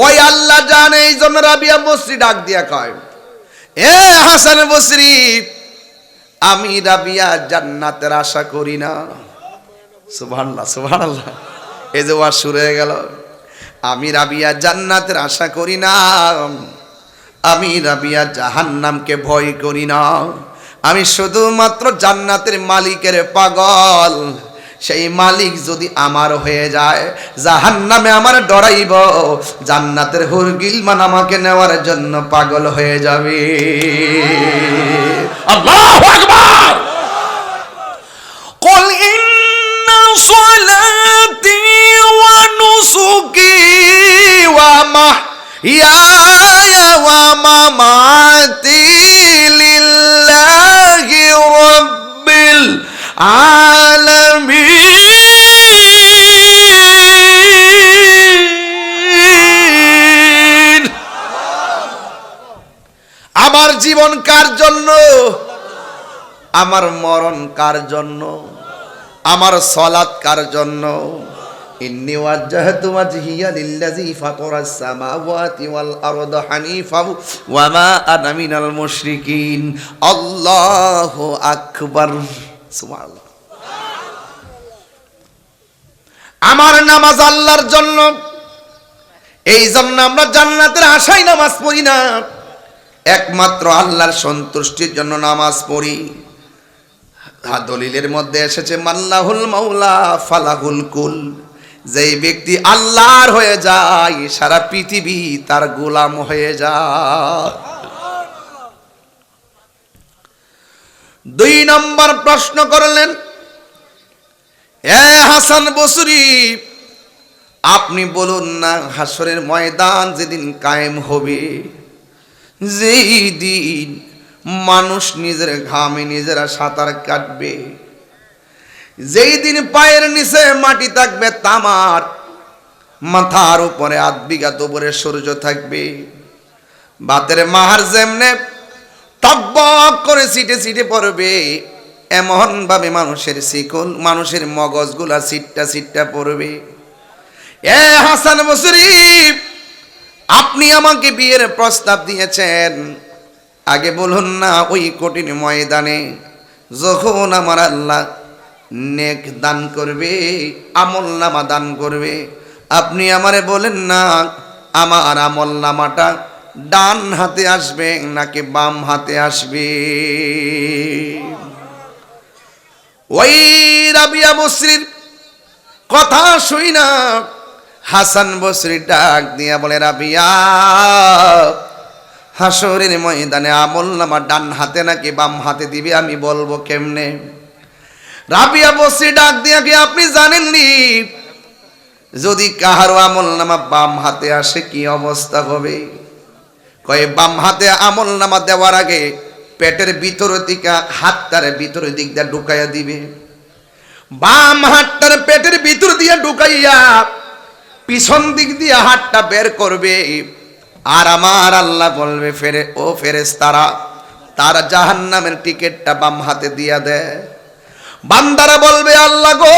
ওই আল্লাহ জানে। এই জন্য রাবিয়া বসরি ডাক দিয়া কয়, এ হাসান বসরি, আমি রাবিয়া জান্নাতের আশা করি না। সুবহানাল্লাহ সুবহানাল্লাহ। এই যে ওয়াজ শুরু হয়ে গেল। আমি রাবিয়া জান্নাতের আশা করি না, আমি রাবিয়া জাহান্নামকে ভয় করি না। আমি শুধুমাত্র জান্নাতের মালিকের পাগল। সেই মালিক যদি আমার হয়ে যায়, জাহান্নামে আমার ডরাইব, জান্নাতের হুরগিলমান আমাকে নেওয়ার জন্য পাগল হয়ে যাবে। আল্লাহু আকবার। কুল ইন্না সলাতি ওয়া নুসুকি ওয়া মাহইয়ায়া ওয়া মামাতি লিল্লাহি রাব্বিল আলামিন। আমার জীবন কার জন্য? আমার মরণ কার জন্য? আমার সালাত কার জন্য? ইন্নী ওয়াজ্জাহতু ওয়াজহিয়া লিল্লাযী ফাতারাস সামাওয়াতি ওয়াল আরদা হানিফা ওয়া মা আনা মিনাল মুশরিকিন। আল্লাহু আকবার। সুবহানাল্লাহ। আমার নামাজ আল্লাহর জন্য, এই জন্য আমরা জান্নাতের আশায় নামাজ পড়ি না, একমাত্র আল্লাহর সন্তুষ্টির জন্য নামাজ পড়ি। দলিলের মধ্যে এসেছে মাল্লাহুল মাওলা ফালাহুল কুল। যেই ব্যক্তি আল্লাহর হয়ে যায়, সারা পৃথিবী তার গোলাম হয়ে যায়। 2 নম্বর প্রশ্ন করলেন, এ হাসান বসরি, আপনি বলুন না হাসরের ময়দান যেদিন কায়েম হবে, যেই দিন মানুষ নিজের ঘামে নিজেরা সাঁতার কাটবে, যেই দিন পায়ের নিচে মাটি থাকবে তামার, মাথার উপরে 8 বিঘা উপরে সূর্য থাকবে, বাতের মাহার যেমনে টকবক করে ছিটে ছিটে পড়বে, এমন ভাবে মানুষের শিকল, মানুষের মগজগুলা ছিটটা ছিটটা পড়বে। এ হাসান বসরি, আপনি আমাকে বিয়ের প্রস্তাব দিয়েছেন, আগে বলুন না ওই কঠিন ময়দানে যখন আমার আল্লাহ নেক দান করবে, আমল নামা দান করবে, আপনি আমারে বলেন না আমার আমল নামাটা ডান হাতে আসবে নাকি বাম হাতে আসবে? ওই রাবিয়া বসরির কথা শুই না হাসান বসরি ডাক দিয়া বলে, রাবিয়া, হাসরের ময়দানে আমলনামা ডান হাতে নাকি বাম হাতে দিবে আমি বলবো কেমনে? রাবিয়া বসরি ডাক দিয়া কি আপনি জানেননি যদি কাহারও আমলনামা বাম হাতে আসে কি অবস্থা হবে? কয়ে বাম হাতে আমলনামা দেওয়ার আগে পেটের ভিতর দিকে হাতটারে ভিতরের দিক দিয়ে ঢুকাইয়া দিবে। বাম হাতটার পেটের ভিতর দিয়ে ঢুকাইয়া পিছন দিক দিয়ে হাতটা বের করবে। আর আমার আল্লাহ বলবে, ও ফেরেশতারা, তার জাহান্নামের টিকিটটা বাম হাতে দিয়া দেয়। বান্দারা বলবে, আল্লাহ গো,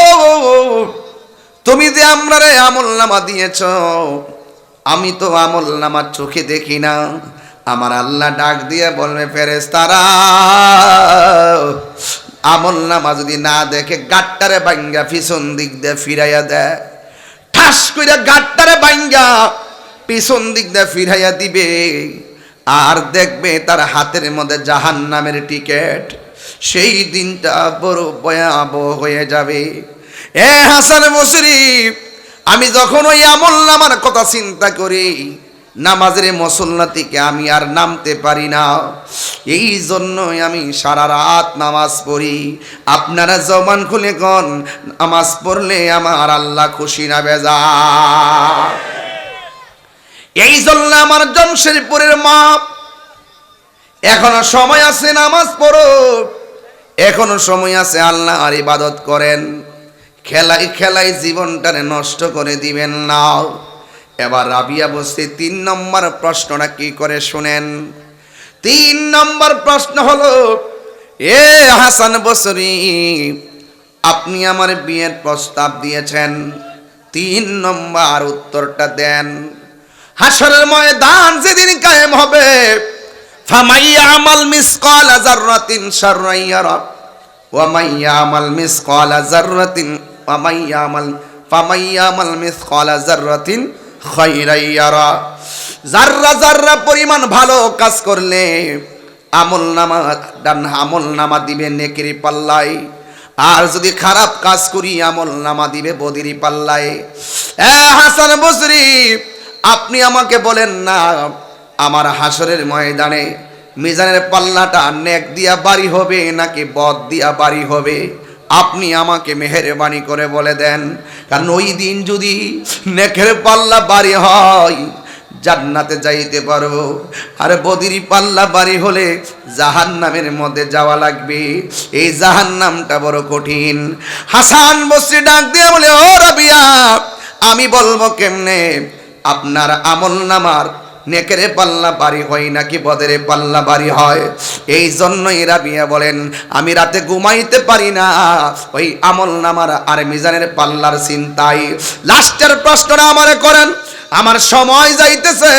তুমি যে আমরারে আমলনামা দিয়েছ, আমি তো আমলনামা চোখে দেখি না। আমার আল্লাহ ডাক দিয়ে বলবে, ফেরেশতারা, আমলনামা যদি না দেখে গাট্টারে বাঙ্গা পিছন দিক দিয়ে ফিরাইয়া দেয়। ঠাস করে গাট্টারে বাঙ্গা পিছন দিক দিয়ে ফিরাইয়া দিবে। আর দেখবে তার হাতের মধ্যে জাহান্নামের টিকিট। সেই দিনটা বড় ভয়াবহ হয়ে যাবে। এ হাসান বসরি, আমি যখন ওই আমলনামার কথা চিন্তা করি, নামাজের মুসল্লা থেকে আমি আর নামতে পারি না। এই জন্যই আমি সারা রাত নামাজ পড়ি। আপনারা জবান খুলে কোন নামাজ পড়লে আমার আল্লাহ খুশি না বেজার? এই জন্য আমার জমশেদপুরের মা, এখনো সময় আছে, নামাজ পড়ো, এখনো সময় আছে, আল্লাহর ইবাদত করেন। খেলায় খেলায় জীবনটারে নষ্ট করে দিবেন না। এবার রাবিয়া বসরি 3 নম্বর প্রশ্নটা কি করে শুনেন। 3 নম্বর প্রশ্ন হলো, এ হাসান বসরি, আপনি আমার বিয়ের প্রস্তাব দিয়েছেন, 3 নম্বর উত্তরটা দেন। হাসরের ময়দান যেদিন কায়েম হবে, ফামাইয়ামাল মিসকাল যাররাতিন শাররান ইয়ারা ওয়া মাইয়ামাল মিসকাল যাররাতিন ফামাইয়ামাল মিসকাল যাররাতিন খায়রান ইয়ারা। যাররা যাররা পরিমাণ ভালো কাজ করলে আমলনামা দিবে নেকির পাল্লায়, আর যদি খারাপ কাজ করি আমলনামা দিবে বদির পাল্লায়। হাসান বসরি, আপনি আমাকে বলেন না, আমার হাসরের ময়দানে মিজানের পাল্লাটা নেক দিয়া বাড়ি হবে নাকি বদ দিয়া বাড়ি হবে? আপনি আমাকে মেহেরবানি করে বলে দেন। কারণ ওই দিন যদি নেকের পাল্লা বাড়ি হয় জান্নাতে যাইতে পারবো, আর বদির পাল্লা বাড়ি হলে জাহান্নামের মধ্যে যাওয়া লাগবে। এই জাহান্নামটা বড় কঠিন। হাসান বসরি ডাক দিয়ে বলে, ও রাবিয়া, আমি বলবো কেমনে আপনার আমলনামার নেকের পাল্লা বাড়ি হয় নাকি বদের পাল্লা বাড়ি হয়? এই জন্যই রাবিয়া বলেন, আমি রাতে ঘুমাইতে পারি না ওই আমলনামার আর মিজানের পাল্লার চিন্তায়। লাস্টের প্রশ্নটা আমারে করেন, আমার সময় যাইতেছে।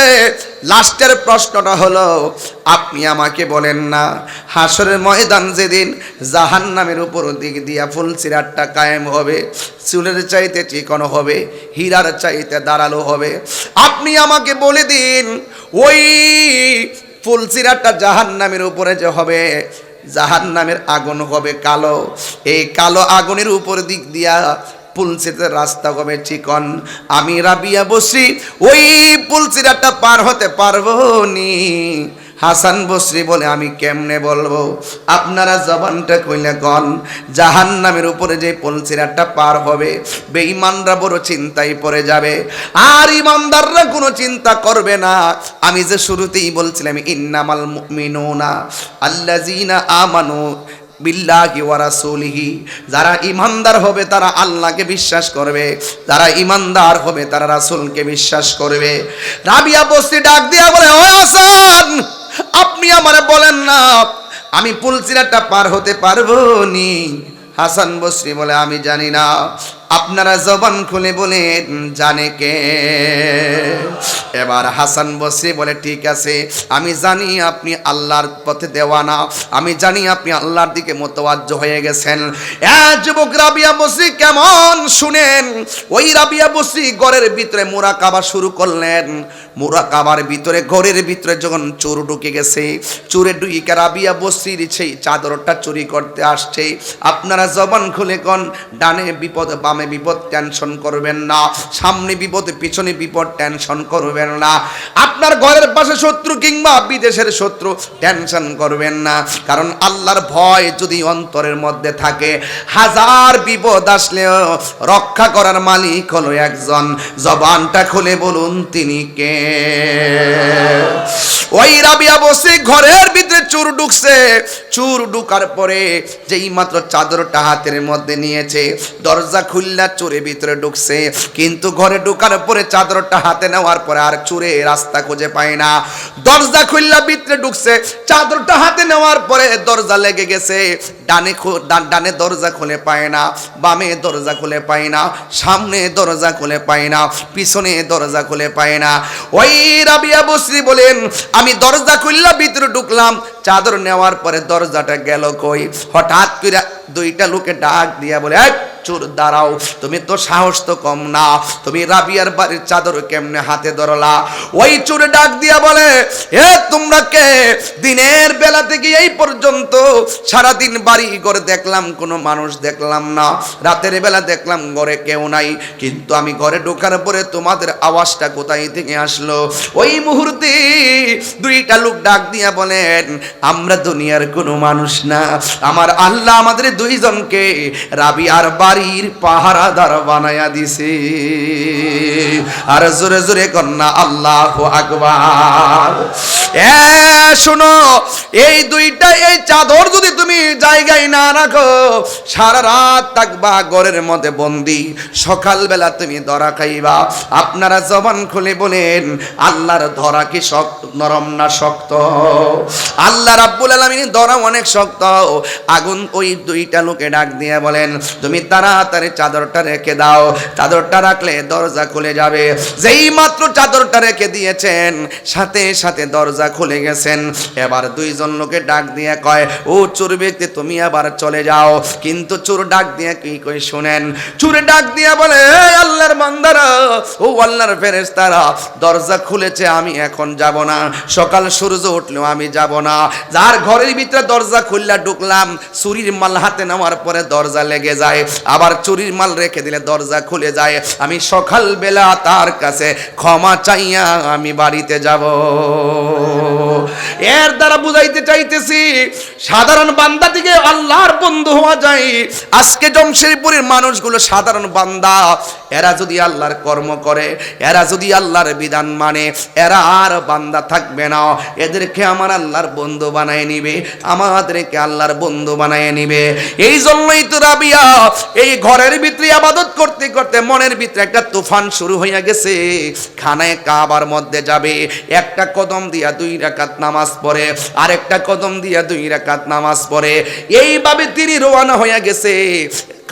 লাস্টের প্রশ্নটা হলো, আপনি আমাকে বলেন না, হাসরের ময়দান যেদিন জাহান্নামের উপর দিক দিয়া ফুলসিরাতটা কায়েম হবে, চুলের চাইতে চিকন হবে, হীরার চাইতে দাঁড়ালো হবে, আপনি আমাকে বলে দিন ওই ফুলসিরাতটা জাহান্নামের উপরে যে হবে, জাহান্নামের আগুন হবে কালো। এই কালো আগুনের উপর দিক দিয়া পুলসিরাতের রাস্তা হবে চিকন। আমি রাবিয়া বসরি ওই পুলসিরাতটা পার হতে পারবো নি। হাসান বসরি বলে, আমি কেমনে বলবো? আপনারা জবানটা কইলে কন। জাহান্নামের উপরে যে পুলসিরাতটা পার হবে, বেঈমানরা বড় চিন্তায় পড়ে যাবে, আর ইমানদাররা কোনো চিন্তা করবে না। আমি যে শুরুতেই বলছিলাম, ইন্নামাল মুমিনুনা আল্লাযীনা আমানু বিল্লাহি ওয়া রাসূলিহি, যারা ইমানদার হবে তারা আল্লাহকে বিশ্বাস করবে, যারা ইমানদার হবে তারা রাসূলকে বিশ্বাস করবে। রাবিয়া বসরি ডাক দিয়া বলে, ও হাসান, আপনি আমারে বলেন না আমি পুলসিরাতটা পার হতে পারবো নি? হাসান বসরি বলে, আমি জানি না। আপনারা জবান খুলে বলেন, জানে কে? এবার হাসান বসরি বলে, ঠিক আছে, আমি জানি আপনি আল্লাহর পথে দেওয়ানা, আমি জানি আপনি আল্লাহর দিকে মোতাওয়াজ্জহ হয়ে গেছেন। যুবক রাবিয়া বসরি কেমন শুনেন। ওই রাবিয়া বসরি ঘরের ভিতরে মুরাকাবা শুরু করলেন। মুরাকাবার ভিতরে ঘরের ভিতরে যখন চোর ঢুকে গেছে, চোরে ঢুকে রাবিয়া বসরির সেই চাদরটা চুরি করতে আসছে। আপনারা জবান খুলে কোন, ডানে বিপদ বাম বামে বিপদ টেনশন করবেন না, সামনে বিপদ পিছনে বিপদ টেনশন করবেন না, আপনার ঘরের পাশে শত্রু কিংবা বিদেশের শত্রু টেনশন করবেন না। কারণ আল্লাহর ভয় যদি অন্তরের মধ্যে থাকে, হাজার বিপদ আসলেও রক্ষা করার মালিক হলো একজন। জবানটা খুলে বলুন তিনি কে? ওই রাবিয়া বসে ঘরের ভিতরে চোর ঢুকছে, চোর ঢুকার পরে যেই মাত্র চাদরটা হাতের মধ্যে নিয়েছে, দরজা খুললা চোরের ভিতরে ঢুকছে। কিন্তু ঘরে ঢুকার পরে চাদরটা হাতে নেওয়ার পরে আর চোরে রাস্তা খুঁজে পায় না। দরজা খুললা ভিতরে ঢুকছে, চাদরটা হাতে নেওয়ার পরে দরজা লেগে গেছে। ডানে দরজা খুলে পায় না, বামে দরজা খুলে পায় না, সামনে দরজা খুলে পায় না, পিছনে দরজা খুলে পায় না। ওই রাবিয়া বসরি বলেন, আমি দরজা খুললা ভিতরে ঢুকলাম, চাদর নেওয়ার পরে দরজাটা গেল কই। হঠাৎ করে দুইটা লোকে ডাক দিয়া বলে, চোর দাঁড়াও, তুমি তো সাহস তো কম না, তুমি রাবিয়ার বাড়ির চাদর কেমনে হাতে ধরলা? ওই চোর ডাক দিয়া বলে, তোমরা কে? দিনের বেলা থেকে এই পর্যন্ত সারাদিন বাড়ি ঘরে দেখলাম, কোনো মানুষ দেখলাম না, রাতের বেলা দেখলাম ঘরে কেউ নাই, কিন্তু আমি ঘরে ঢোকার পরে তোমাদের আওয়াজটা কোথায় থেকে আসলো? ওই মুহূর্তে দুইটা লোক ডাক দিয়া বলেন, আমরা দুনিয়ার কোনো মানুষ না, আমার আল্লাহ আমাদের দুইজনকে রাবিয়ার বাড়ির পাহারাদার বানায়া দিছে। আর জোরে জোরে কন্যা আল্লাহু আকবার। শোনো, এই দুইটা এই চাদর যদি তুমি জায়গায় না রাখো, সারা রাত থাকবা ঘরের মধ্যে বন্দি, সকালবেলা তুমি ধরা খাইবা। আপনারা জবান খুলে বলেন, আল্লাহর ধরা কি শক্ত নরম না শক্ত? আল্লাহ রাব্বুল আলামিন ধরা অনেক শক্ত। আগুন ওই দুইটা লোকে ডাক দিয়ে বলেন, তুমি তাড়াতাড়ি চাদরটা রেখে দাও, চাদরটা রাখলে দরজা খুলে যাবে। যেই মাত্র চাদরটা রেখে দিয়েছেন, সাথে সাথে দরজা খুলে গেছেন। এবার দুইজন লোকে ডাক দিয়ে কয়, ও চোর ব্যক্তি, তুমি আবার চলে যাও। কিন্তু চোর ডাক দিয়ে কি কই শুনেন, চোরে ডাক দিয়ে বলে, আল্লাহর বান্দারা, ও আল্লাহর ফেরেশতারা, দরজা খুলেছে, আমি এখন যাব না, সকাল সূর্য উঠলেও আমি যাব না। যার ঘরের ভিতরে দরজা খুললা ঢুকলাম, চুরির মাল হাতে নেওয়ার পরে দরজা লেগে যায়, আবার চুরির মাল রেখে দিলে দরজা খুলে যায়, আমি সকালবেলা তার কাছে ক্ষমা চাইয়া আমি বাড়িতে যাব। এর দ্বারা বুঝাইতে চাইতেছি, সাধারণ বান্দা থেকে আল্লাহর বন্ধু হওয়া যায়। আজকে জমশেরপুরের মানুষগুলো সাধারণ বান্দা, এরা যদি আল্লাহর কর্ম করে, এরা যদি আল্লাহর বিধান মানে, এরা আর বান্দা থাকবে না, এদেরকে আমার আল্লাহর বন্ধু বানায় নিবে, আমাদেরকে আল্লাহর বন্ধু বানায় নিবে। এই জন্যই তো রাবিয়া এই ঘরের ভিতরে ইবাদত করতে করতে মনের ভিতরে একটা তুফান শুরু হয়ে গেছে। খানায় কাবার মধ্যে যাবে, একটা কদম দিয়া 2 রাকাত নামাজ পড়ে, আরেকটা কদম দিয়া 2 রাকাত নামাজ পড়ে, এইভাবে তিনি রওনা হয়ে গেছে।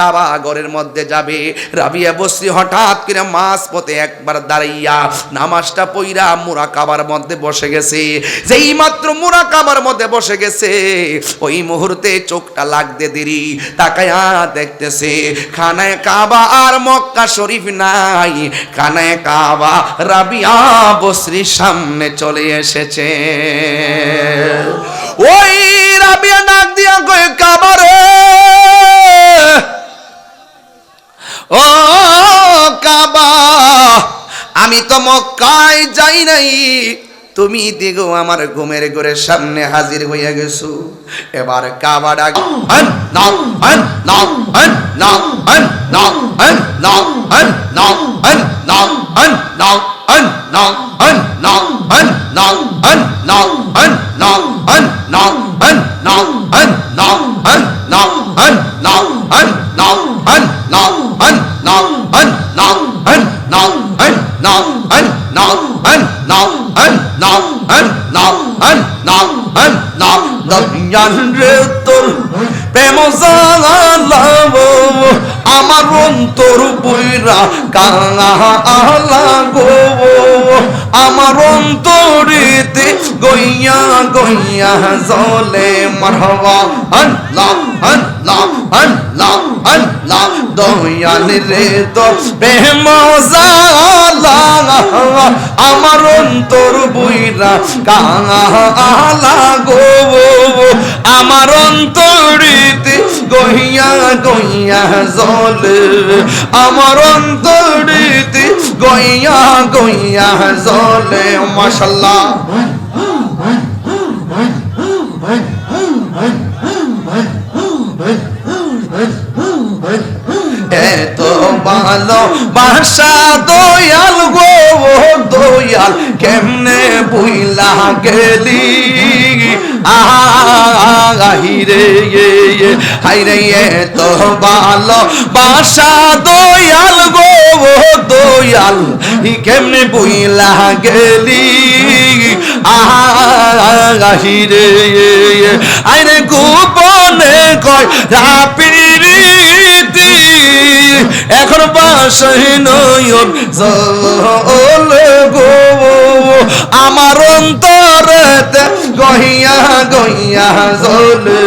কাবা ঘরের মধ্যে যাবে। রাবিয়া বসরি হঠাৎ করে মাঝ পথে একবার দাঁড়াইয়া নামাজটা পইরা মুরাকাবার মধ্যে বসে গেছে। যেই মাত্র মুরাকাবার মধ্যে বসে গেছে, ওই মুহূর্তে চোখটা লাগতে দেরি, তাকায়া দেখতেছে খানায় কাবা আর মক্কা শরীফ নাই, খানায় কাবা রাবিয়া বসরির সামনে চলে এসেছে। ওই রাবিয়া ডাক দিয়া কয়, কাবা রে, ও কাবা, আমি তো মক্কায় যাই নাই, তুমি দিগো আমার ঘুমের ঘরের সামনে হাজির হইয়া গেছো। এবার কাবা ডাক, প্রেম আমার অন্তর বইরা কালা গো, আমার অন্তরেতে গইয়া গইয়া জলে মারহাবা আল্লাহ আল্লাহ আল্লাহ আল্লাহ। দয়াল রে তো প্রেম জালা আমার অন্তর বইরা কালা গো, আমার অন্তরেতে গইয়া গইয়া জ্বলে আমার অন্তরেতে গইয়া গইয়া জ্বলে মাশাআল্লাহ এত ভালো বাসা দয়াল গো দয়াল কেমনে বুইলা গেলি আহিরে হাইরে এত ভালো বাসা দয়াল গো দয়াল কেমনে বুইলা গেলি আহিরে আইরে গোপনে কয় রাপিরিতি এখন বাসাই নয়ন জলে গো আমার অন্তরেতে গইয়া গইয়া জ্বলে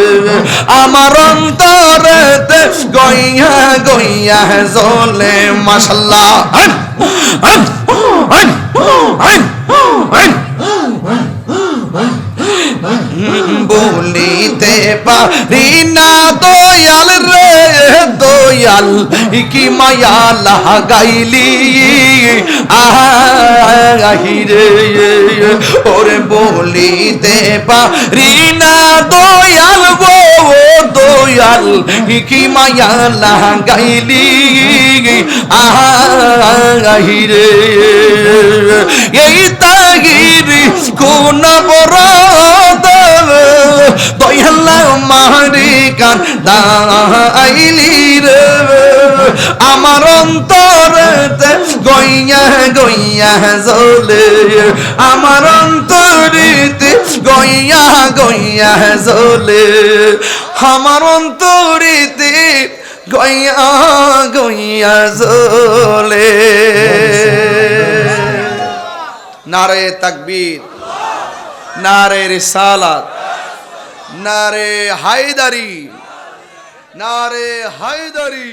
আমার অন্তরেতে গইয়া গইয়া জ্বলে মাশাআল্লাহ বলিতে পারি না দয়াল রে দয়াল কি মায়া লাগাইলি আহিরে ওরে বলিতে পারি না দয়াল গো দয়াল কি মায়া লাগাইলি আহিরে এই তাগিরি কোন বড় দয়াল্লা মারি কান দাইলি রে আমার অন্তরেতে গইয়া গইয়া জ্বলে আমার অন্তরেতে গইয়া গইয়া জ্বলে আমার অন্তরেতে গইয়া গইয়া জ্বলে নারে তাকবীর নারে রিসালাত নারে হায়দারি নারে হায়দারি।